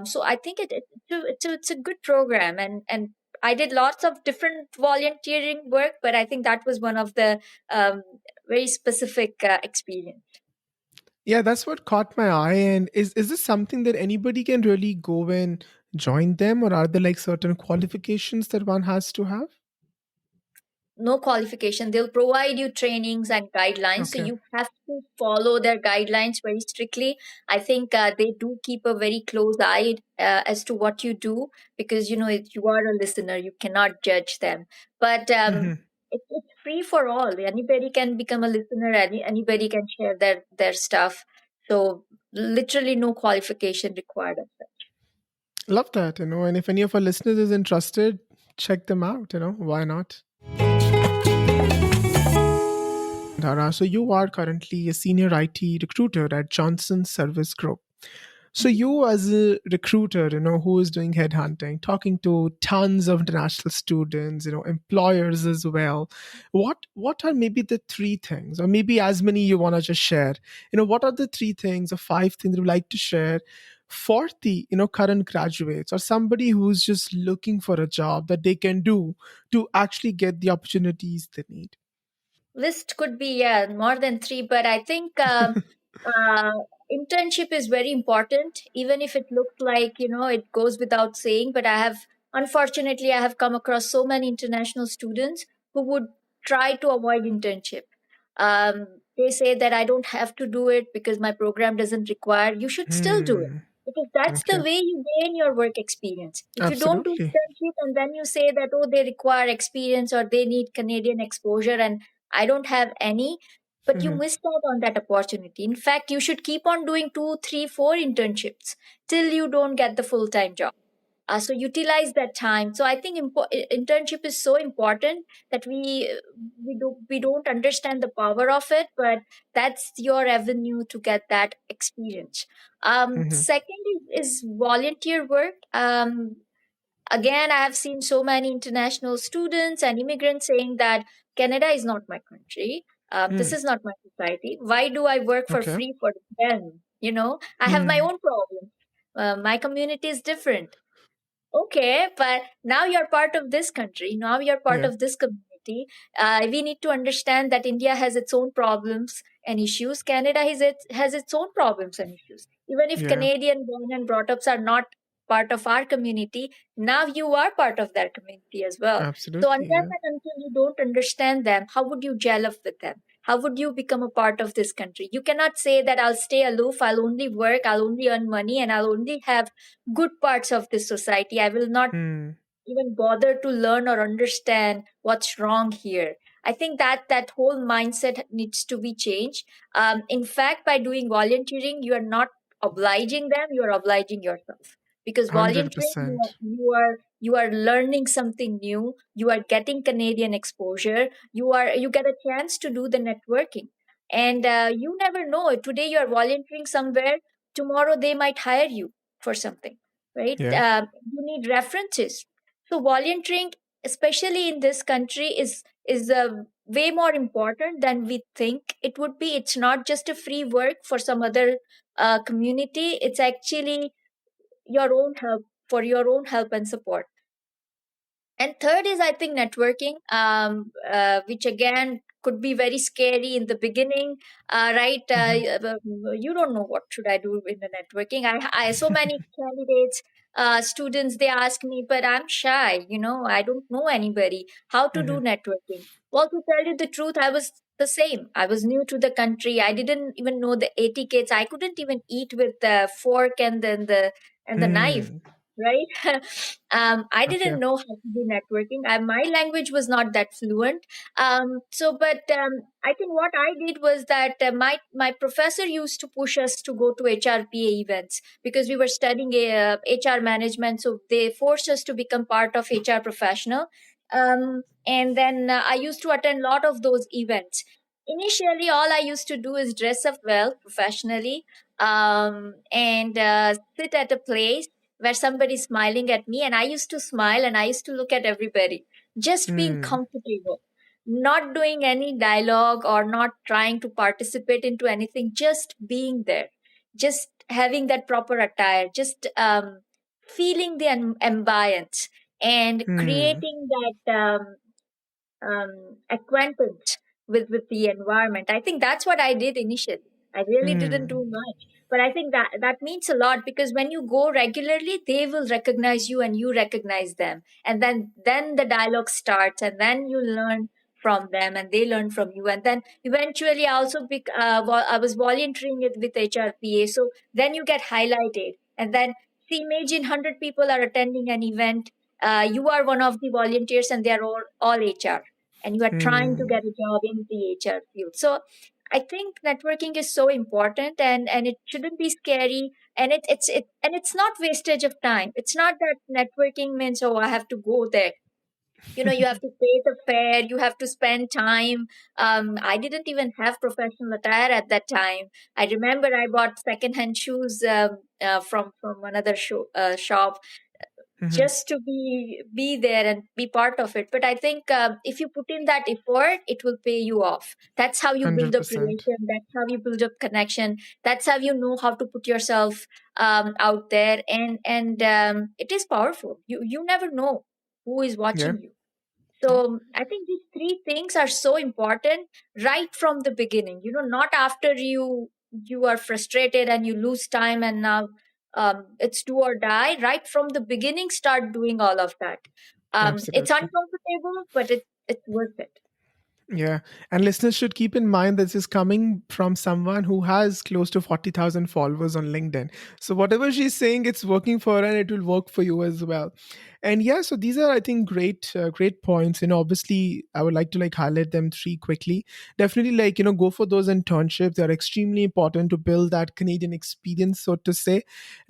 So I think it's a good program, and I did lots of different volunteering work, but I think that was one of the um, very specific experience. Yeah, that's what caught my eye. And is this something that anybody can really go and join them, or are there like certain qualifications that one has to have? No qualification. They'll provide you trainings and guidelines, so Okay. you have to follow their guidelines very strictly. I think they do keep a very close eye as to what you do, because if you are a listener, you cannot judge them. But Hmm. it's free for all. Anybody can become a listener. Anybody can share their stuff. So literally no qualification required of that. Love that, and if any of our listeners is interested, check them out, why not? Dhara, so you are currently a senior IT recruiter at Johnson Service Group. So you as a recruiter, who is doing headhunting, talking to tons of international students, employers as well. What are maybe the three things, or maybe as many you want to just share? What are the three things or five things that you would like to share for the current graduates or somebody who's just looking for a job that they can do to actually get the opportunities they need? List could be, yeah, more than three, but I think uh, internship is very important, even if it looks like it goes without saying. But unfortunately, I have come across so many international students who would try to avoid internship. They say that I don't have to do it because my program doesn't require. You should still do it, Hmm. because that's the Okay. way you gain your work experience. If you don't do Absolutely. internship and then you say that, oh, they require experience or they need Canadian exposure, and I don't have any, but you Hmm. missed out on that opportunity. In fact, you should keep on doing two, three, four internships till you don't get the full time job. So utilize that time. So I think internship is so important that we don't understand the power of it, but that's your avenue to get that experience. Hmm. Second is volunteer work. Again, I have seen so many international students and immigrants saying that Canada is not my country. This Hmm. is not my society. Why do I work for Okay. free for them? I have my Hmm. own problems. My community is different. Okay, but now you're part of this country. Now you're part Yeah. of this community. We need to understand that India has its own problems and issues. Canada has its own problems and issues. Even if Yeah. Canadian born and brought ups are not part of our community, now you are part of their community as well. So Absolutely. unless Yeah. and until you don't understand them, how would you gel up with them? How would you become a part of this country? You cannot say that I'll stay aloof, I'll only work, I'll only earn money, and I'll only have good parts of this society. I will not Hmm. even bother to learn or understand what's wrong here. I think that whole mindset needs to be changed. In fact, by doing volunteering, you are not obliging them; you are obliging yourself. Because volunteering, you are, 100%. you are you are learning something new. You are getting Canadian exposure. You get a chance to do the networking, and you never know. Today you are volunteering somewhere. Tomorrow they might hire you for something, right? Yeah. You need references. So volunteering, especially in this country, is way more important than we think it would be. It's not just a free work for some other community. It's actually your own help, for your own help and support. And third is, I think, networking, which again could be very scary in the beginning, right? Hmm. You don't know what should I do in the networking. I so many candidates, students, they ask me, but I'm shy. I don't know anybody. How to do Hmm. networking? Well, to tell you the truth, I was the same. I was new to the country. I didn't even know the etiquettes. I couldn't even eat with the fork and then the knife, Hmm. right? I Okay. didn't know how to do networking. My language was not that fluent. But I think what I did was that my professor used to push us to go to HRPA events because we were studying HR management. So they forced us to become part of HR professional. And then I used to attend a lot of those events. Initially, all I used to do is dress up well professionally, and sit at a place where somebody's smiling at me, and I used to smile and I used to look at everybody, just being Hmm. comfortable, not doing any dialogue or not trying to participate into anything, just being there, just having that proper attire, just feeling the ambience. and Hmm. creating that acquaintance with the environment. I think that's what I did initially. I really didn't do Hmm. much, but I think that that means a lot, because when you go regularly, they will recognize you and you recognize them, and then the dialogue starts, and then you learn from them and they learn from you, and then eventually I also I was volunteering it with HRPA, so then you get highlighted, and then see, imagine 100 people are attending an event. You are one of the volunteers and they are all HR, and you are trying to Hmm. get a job in the HR field. So I think networking is so important, and it shouldn't be scary, and it's not wastage of time. It's not that networking means, oh, I have to go there. You have to pay the fare, you have to spend time. I didn't even have professional attire at that time. I remember I bought secondhand shoes from another shop, Hmm. just to be there and be part of it. But I think if you put in that effort, it will pay you off. That's how you build up 100%. relation, that's how you build up connection, that's how you know how to put yourself out there, and it is powerful. You never know who is Yeah. watching you. Yeah. So I think these three things are so important right from the beginning. Not after you are frustrated and you lose time, and now it's do or die. Right from the beginning, start doing all of that. It's Absolutely. uncomfortable, but it's worth it. Yeah. And listeners should keep in mind this is coming from someone who has close to 40,000 followers on LinkedIn. So whatever she's saying, it's working for her and it will work for you as well. And yeah, so these are, I think, great points. Obviously, I would like to like highlight them three quickly. Definitely, like, go for those internships. They're extremely important to build that Canadian experience, so to say.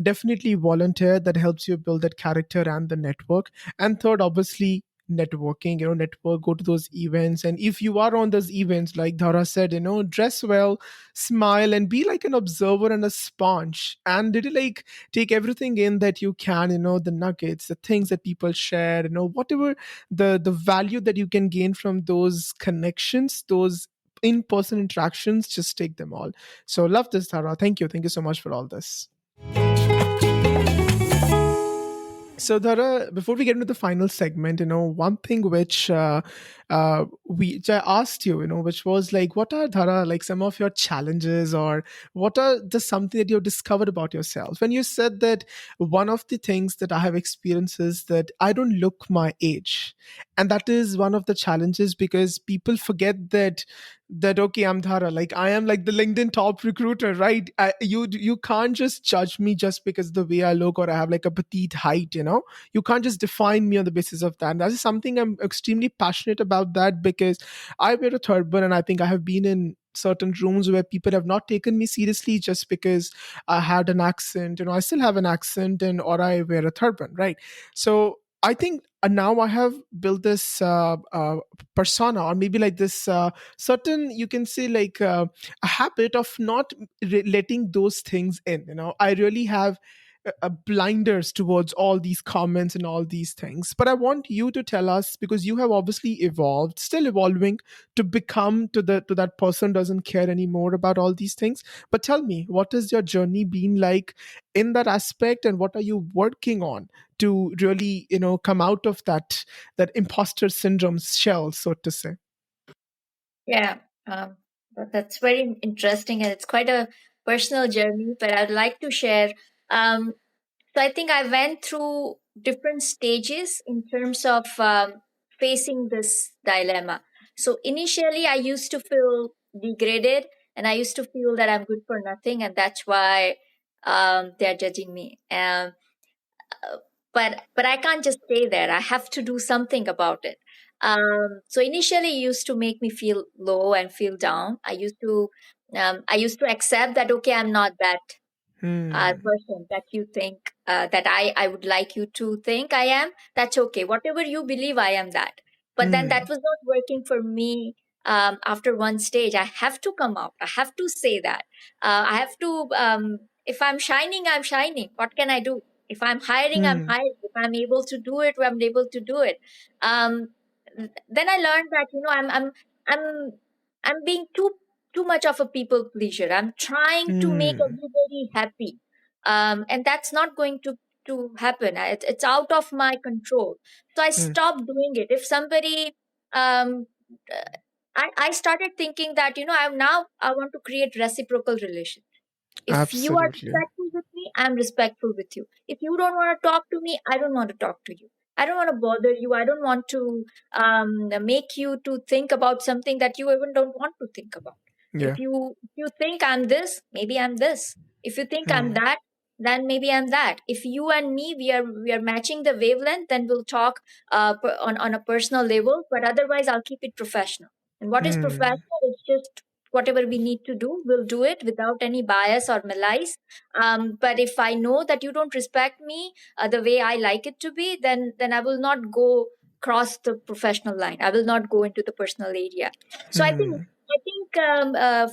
Definitely volunteer, that helps you build that character and the network. And third, obviously, networking, network, go to those events. And if you are on those events, like Dhara said, dress well, smile, and be like an observer and a sponge, and really like take everything in that you can, the nuggets, the things that people share, whatever the value that you can gain from those connections, those in-person interactions, just take them all. So love this, Dhara. Thank you so much for all this. So, Dhara, before we get into the final segment, one thing which I asked you, which was like, what are, Dhara, like some of your challenges, or what are just something that you've discovered about yourself? And you said that one of the things that I have experienced is that I don't look my age, and that is one of the challenges, because people forget that okay, I'm Dhara, like I am like the LinkedIn top recruiter, right? You can't just judge me just because of the way I look, or I have like a petite height. You can't just define me on the basis of that. And that is something I'm extremely passionate about, that because I wear a turban, and I think I have been in certain rooms where people have not taken me seriously just because I had an accent. I still have an accent, and or I wear a turban, right? So I think now I have built this persona, or maybe like this certain, you can say, like a habit of not letting those things in. I really have blinders towards all these comments and all these things. But I want you to tell us, because you have obviously evolved, still evolving, to become to that person doesn't care anymore about all these things. But tell me, what has your journey been like in that aspect, and what are you working on to really come out of that imposter syndrome shell, so to say? Yeah, that's very interesting, and it's quite a personal journey. But I'd like to share. Um, So I think I went through different stages in terms of facing this dilemma. So initially, I used to feel degraded, and I used to feel that I'm good for nothing, and that's why they're judging me. But I can't just stay there. I have to do something about it. So initially, it used to make me feel low and feel down. I used to accept that, okay, I'm not that Hmm. person that you think that I would like you to think I am. That's okay. Whatever you believe, I am that. But then that Hmm. was not working for me. After one stage, I have to come out. I have to say that. I have to. If I'm shining, I'm shining. What can I do? If I'm hiring, I'm Hmm. hiring. If I'm able to do it, I'm able to do it. Um, then I learned that I'm I'm being too much of a people pleaser. I'm trying to make Hmm. everybody happy, and that's not going to to happen. It's out of my control. So I Hmm. stopped doing it. If somebody, um, uh, I started thinking that, I want to create reciprocal relations. If you are Absolutely. respectful with me, I'm respectful with you. If you don't want to talk to me, I don't want to talk to you. I don't want to bother you. I don't want to make you to think about something that you even don't want to think about. Yeah. If you think I'm this, maybe I'm this. If you think I'm Hmm. that, then maybe I'm that. If you and me we are matching the wavelength, then we'll talk on a personal level. But otherwise, I'll keep it professional. And what is Hmm. professional is just whatever we need to do, we'll do it without any bias or malice. But if I know that you don't respect me the way I like it to be, then I will not go cross the professional line. I will not go into the personal area. So I think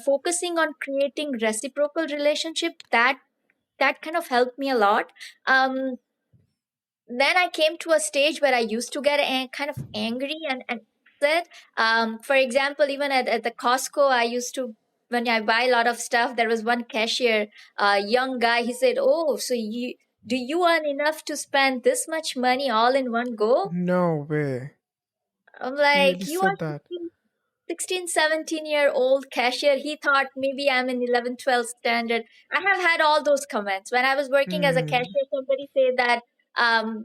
focusing on creating reciprocal relationship, that kind of helped me a lot. Um, then I came to a stage where I used to get kind of angry and upset. For example, even at the Costco, I used to, when I buy a lot of stuff, there was one cashier, a young guy, he said, "Oh, so do you earn enough to spend this much money all in one go?" No way. I'm He really like, "You are said that. 16, 17-year-old cashier." He thought maybe I'm in 11th, 12th standard. I have had all those comments. When I was working as a Hmm. cashier, somebody said that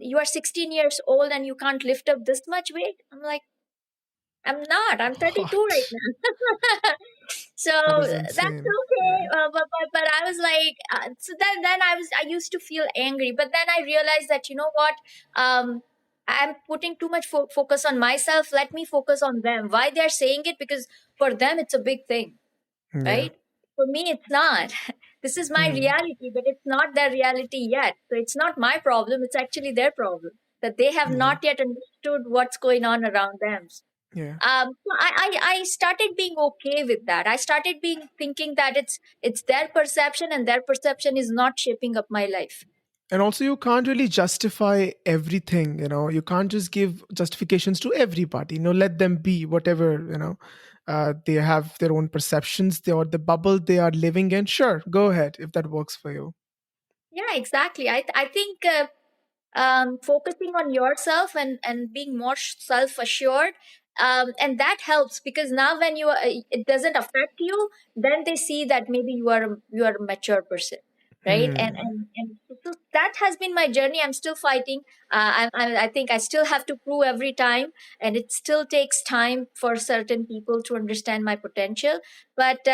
you are 16 years old and you can't lift up this much weight. I'm like, I'm not. I'm 32 right What? now. So That is that's insane. okay. Yeah. But I was like, so then I used to feel angry. But then I realized that, you know what? I'm putting too much focus on myself. Let me focus on them. Why they're saying it? Because for them, it's a big thing, Yeah. right? For me, it's not. This is my Hmm. reality, but it's not their reality yet. So it's not my problem. It's actually their problem that they have Yeah. not yet understood what's going on around them. Yeah. So I started being okay with that. I started being thinking that it's their perception, and their perception is not shaping up my life. And also, you can't really justify everything. You can't just give justifications to everybody. Let them be whatever. They have their own perceptions. They or the bubble they are living in. Sure, go ahead if that works for you. Yeah, exactly. I think focusing on yourself and being more self assured, and that helps because now when it doesn't affect you, then they see that maybe you are a mature person, right? Hmm. And so that has been my journey. I'm still fighting. I think I still have to prove every time, and it still takes time for certain people to understand my potential. But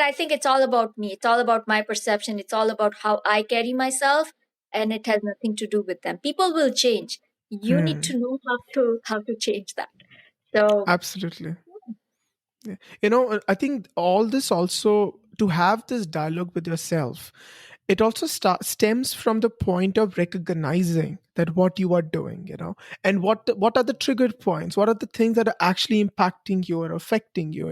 I think it's all about me. It's all about my perception. It's all about how I carry myself, and it has nothing to do with them. People will change. You need Hmm. to know how to change that. So Absolutely. Yeah. I think all this also to have this dialogue with yourself, it also stems from the point of recognizing that what you are doing, and what are the trigger points, what are the things that are actually impacting you or affecting you.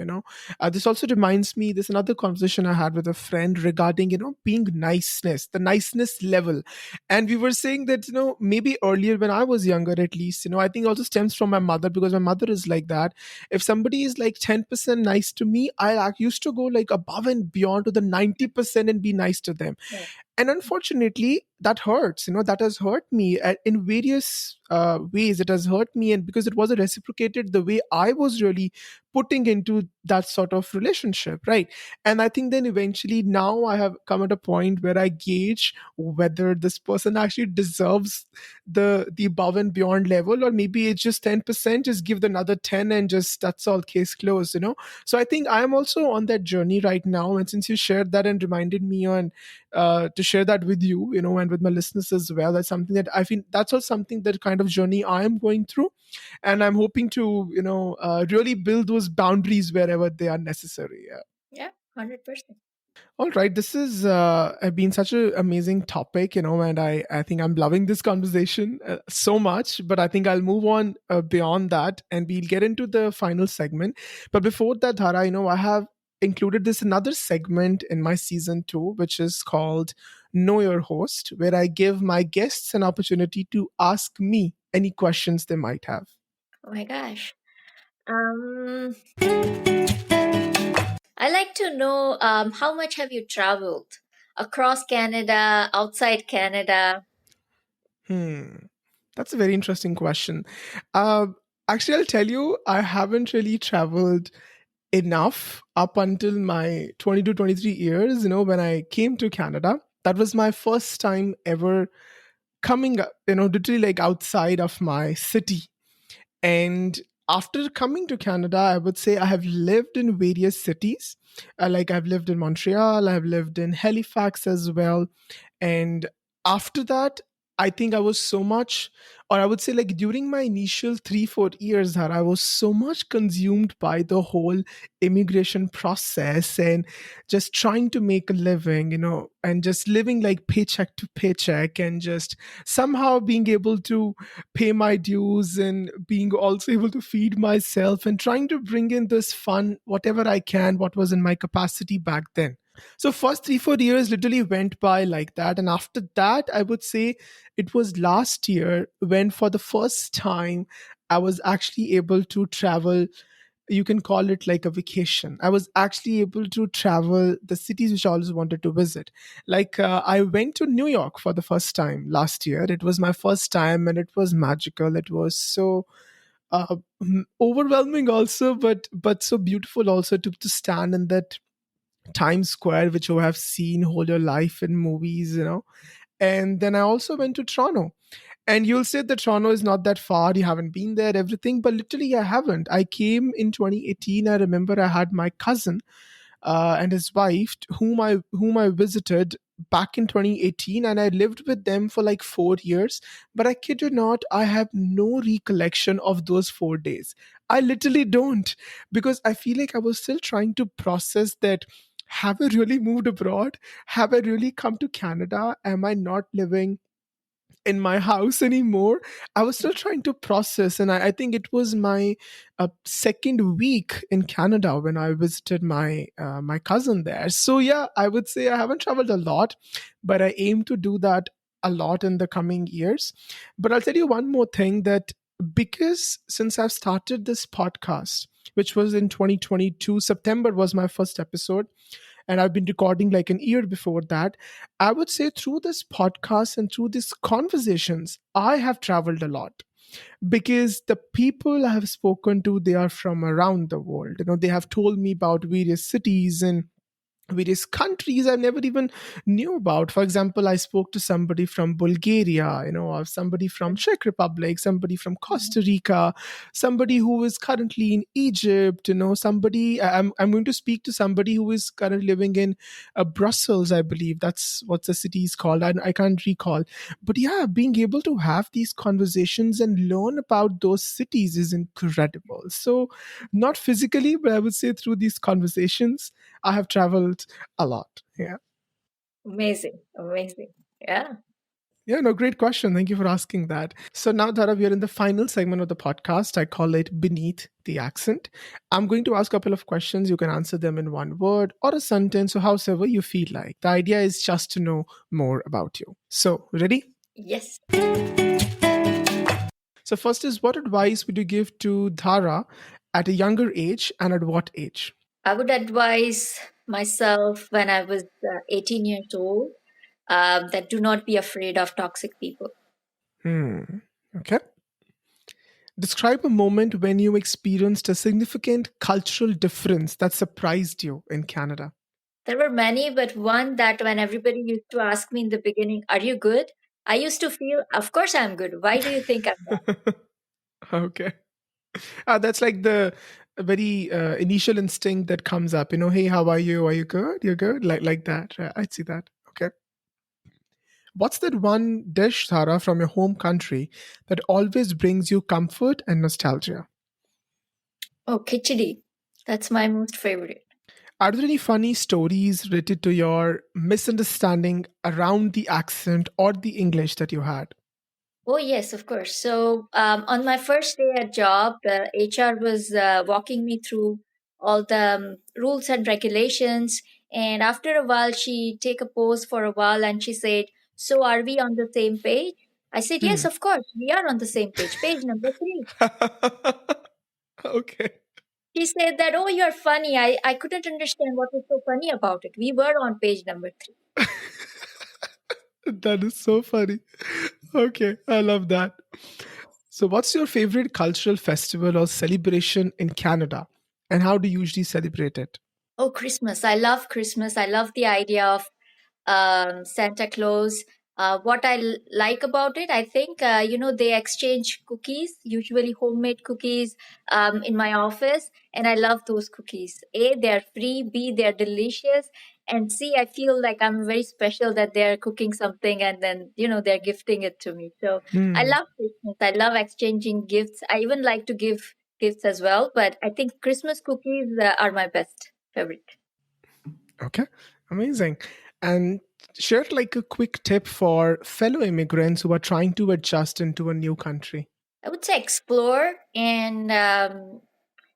This also reminds me, there's another conversation I had with a friend regarding being niceness, the niceness level. And we were saying that maybe earlier when I was younger, at least, I think also stems from my mother, because my mother is like that. If somebody is like 10% nice to me, I used to go like above and beyond to the 90% and be nice to them. yeah, And unfortunately, that hurts. That has hurt me in various ways. It has hurt me, and because it wasn't reciprocated the way I was really putting into that sort of relationship, right? And I think then eventually now I have come at a point where I gauge whether this person actually deserves the above and beyond level, or maybe it's just 10%, just give the another 10 and just that's all, case closed. So I think I am also on that journey right now, and since you shared that and reminded me on to share that with you, and with my listeners as well, that's something that I feel, that's also something, that kind of journey I am going through. And I'm hoping to really build those boundaries wherever they are necessary. Yeah. yeah, 100%. All right, this is been such an amazing topic, and I think I'm loving this conversation so much. But I think I'll move on beyond that, and we'll get into the final segment. But before that, Dhara, I have included this another segment in my season 2, which is called Know Your Host, where I give my guests an opportunity to ask me any questions they might have. Oh my gosh. Um, I like to know how much have you traveled? across Canada, outside Canada. Hmm. That's a very interesting question. Uh, Actually, I'll tell you, I haven't really traveled enough up until my 20 to 23 years, when I came to Canada. That was my first time ever coming, literally like outside of my city. And after coming to Canada, I would say I have lived in various cities. Like I've lived in Montreal, I've lived in Halifax as well. And after that, I think I was so much, or I would say, like during my initial 3 4 years, that I was so much consumed by the whole immigration process and just trying to make a living, and just living like paycheck to paycheck and just somehow being able to pay my dues and being also able to feed myself and trying to bring in this fun, whatever I can, what was in my capacity back then. So first 3 4 years literally went by like that, and after that, I would say it was last year when, for the first time, I was actually able to travel. You can call it like a vacation. I was actually able to travel the cities which I always wanted to visit. Like I went to New York for the first time last year. It was my first time, and it was magical. It was so overwhelming also, but so beautiful also to stand in that Times Square, which you have seen all your life in movies. And then I also went to Toronto. And you'll say that Toronto is not that far, you haven't been there, everything, but literally I haven't. I came in 2018. I remember I had my cousin and his wife, whom I visited back in 2018, and I lived with them for like 4 years. But I kid you not, I have no recollection of those 4 days. I literally don't, because I feel like I was still trying to process that. Have I really moved abroad? Have I really come to Canada? Am I not living in my house anymore? I was still trying to process, and I think it was my second week in Canada when I visited my cousin there. So yeah, I would say I haven't traveled a lot, but I aim to do that a lot in the coming years. But I'll tell you one more thing, that because since I've started this podcast, which was in 2022, September was my first episode, and I've been recording like an year before that. I would say through this podcast and through these conversations, I have traveled a lot, because the people I have spoken to, they are from around the world. They have told me about various cities and various countries I never even knew about. For example, I spoke to somebody from Bulgaria, or somebody from Czech Republic, somebody from Costa Rica, somebody who is currently in Egypt, somebody. I'm going to speak to somebody who is currently living in Brussels, I believe. That's what the city is called. I can't recall. But yeah, being able to have these conversations and learn about those cities is incredible. So, not physically, but I would say through these conversations, I have traveled a lot. Yeah. Amazing, amazing. Yeah. Yeah, no, great question. Thank you for asking that. So now, Dhara, we are in the final segment of the podcast. I call it Beneath the Accent. I'm going to ask a couple of questions. You can answer them in one word or a sentence, or however you feel like. The idea is just to know more about you. So, ready? Yes. So, first is, what advice would you give to Dhara at a younger age, and at what age? I would advise myself when I was 18 years old that do not be afraid of toxic people. Hmm. Okay. Describe a moment when you experienced a significant cultural difference that surprised you in Canada. There were many, but one that when everybody used to ask me in the beginning, "Are you good?" I used to feel, "Of course I'm good. Why do you think I'm not?" Okay. That's like the very initial instinct that comes up. Hey, how are you? Are you good? You're good? Like that. I'd see that. Okay. What's that one dish, Sarah, from your home country that always brings you comfort and nostalgia? Oh, khichdi. That's my most favorite. Are there any funny stories related to your misunderstanding around the accent or the English that you had? Oh, yes, of course. So, on my first day at job, the HR was walking me through all the rules and regulations. And after a while, she take a pause for a while and she said, "So, are we on the same page?" I said, "Yes, Hmm. of course, we are on the same page. Page number 3." Okay. She said that, oh, you're funny. I couldn't understand what was so funny about it. We were on page number three. That is so funny. Okay, I love that. So, what's your favorite cultural festival or celebration in Canada? And how do you usually celebrate it? Oh, Christmas. I love Christmas. I love the idea of Santa Claus. What like about it, I think, they exchange cookies, usually homemade cookies, in my office, and I love those cookies. A, they're free. B, they're delicious. And C, I feel like I'm very special that they're cooking something and then, they're gifting it to me. So I Hmm. love Christmas. I love exchanging gifts. I even like to give gifts as well, but I think Christmas cookies are my best favorite. Okay, amazing. And share like a quick tip for fellow immigrants who are trying to adjust into a new country. I would say explore and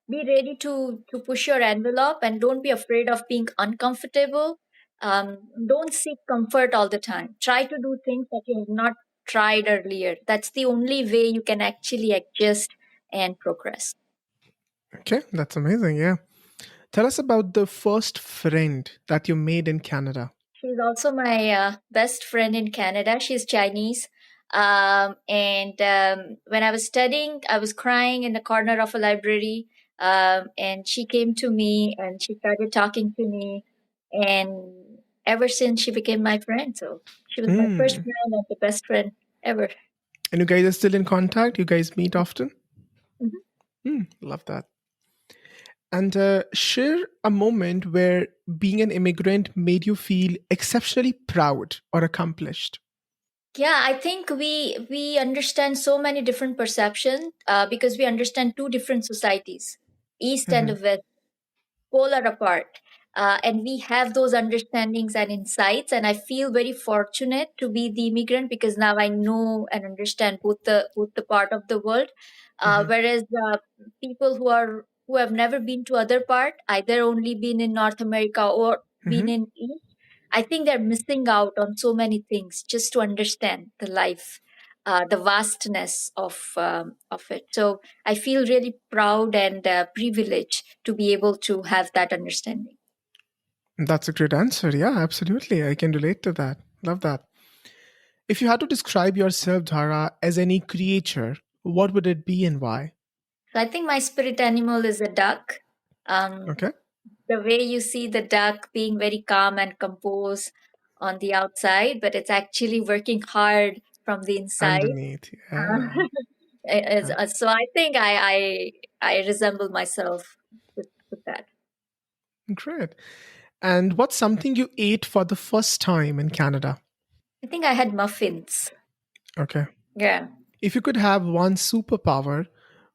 be ready to push your envelope and don't be afraid of being uncomfortable. Don't seek comfort all the time. Try to do things that you have not tried earlier. That's the only way you can actually adjust and progress. Okay, that's amazing. Yeah. Tell us about the first friend that you made in Canada. She's also my best friend in Canada. She's Chinese. And when I was studying, I was crying in the corner of a library. And she came to me and she started talking to me. And ever since, she became my friend. So she was my first Hmm. friend and the best friend ever. And you guys are still in contact? You guys meet often? Mhm. Hmm. Love that. And share a moment where being an immigrant made you feel exceptionally proud or accomplished. Yeah, I think we understand so many different perceptions because we understand two different societies, East and Hmm. West, polar apart, and we have those understandings and insights, and I feel very fortunate to be the immigrant because now I know and understand both the part of the world, Hmm. whereas people who have never been to other part, either only been in North America or been Hmm. in East, I think they're missing out on so many things just to understand the life, the vastness of it. So I feel really proud and privileged to be able to have that understanding. That's a great answer. Yeah, absolutely. I can relate to that. Love that. If you had to describe yourself, Dhara, as any creature, what would it be and why? So I think my spirit animal is a duck. Um, Okay. the way you see the duck being very calm and composed on the outside, but it's actually working hard from the inside. Underneath. Uh, Yeah. Uh, so I think I resemble myself with that. Great. And what's something you ate for the first time in Canada? I think I had muffins. Okay. Yeah. If you could have one superpower,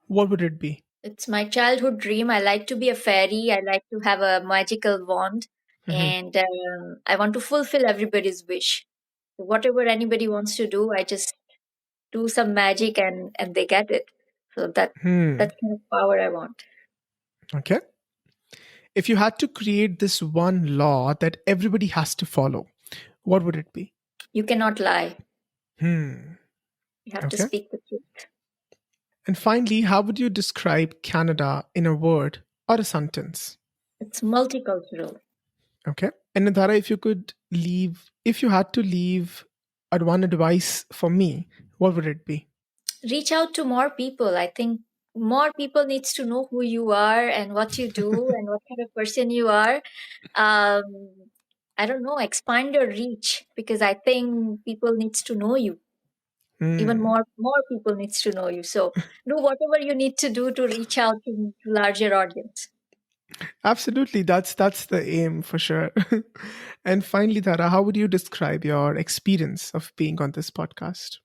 what would it be? It's my childhood dream. I like to be a fairy. I like to have a magical wand, Hmm. and I want to fulfill everybody's wish. Whatever anybody wants to do, I just do some magic, and they get it. So Hmm. that's kind of power I want. Okay. If you had to create this one law that everybody has to follow, what would it be? You cannot lie. Hmm. You have to Okay. speak the truth. And finally, how would you describe Canada in a word or a sentence? It's multicultural. Okay. And Nadara, if you had to leave one advice for me, what would it be? Reach out to more people. I think more people needs to know who you are and what you do and what kind of person you are. um, I don't know, expand your reach because I think people needs to know you. Even Hmm. more people needs to know you. So do whatever you need to do to reach out to larger audience. Absolutely. That's the aim for sure. And finally, Dhara, how would you describe your experience of being on this podcast?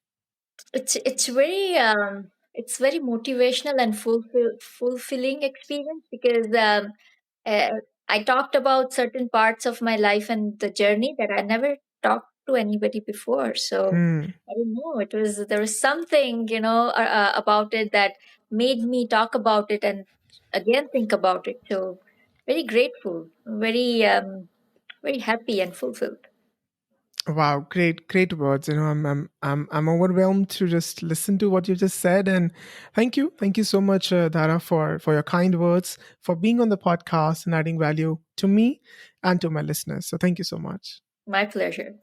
It's very motivational and fulfilling experience because uh, I talked about certain parts of my life and the journey that I never talked to anybody before. So Hmm. I don't know. There was something about it that made me talk about it and again think about it. So very grateful, very happy and fulfilled. Wow, great words. I'm overwhelmed to just listen to what you just said, and thank you so much, Dhara, for your kind words, for being on the podcast and adding value to me and to my listeners. So thank you so much. My pleasure.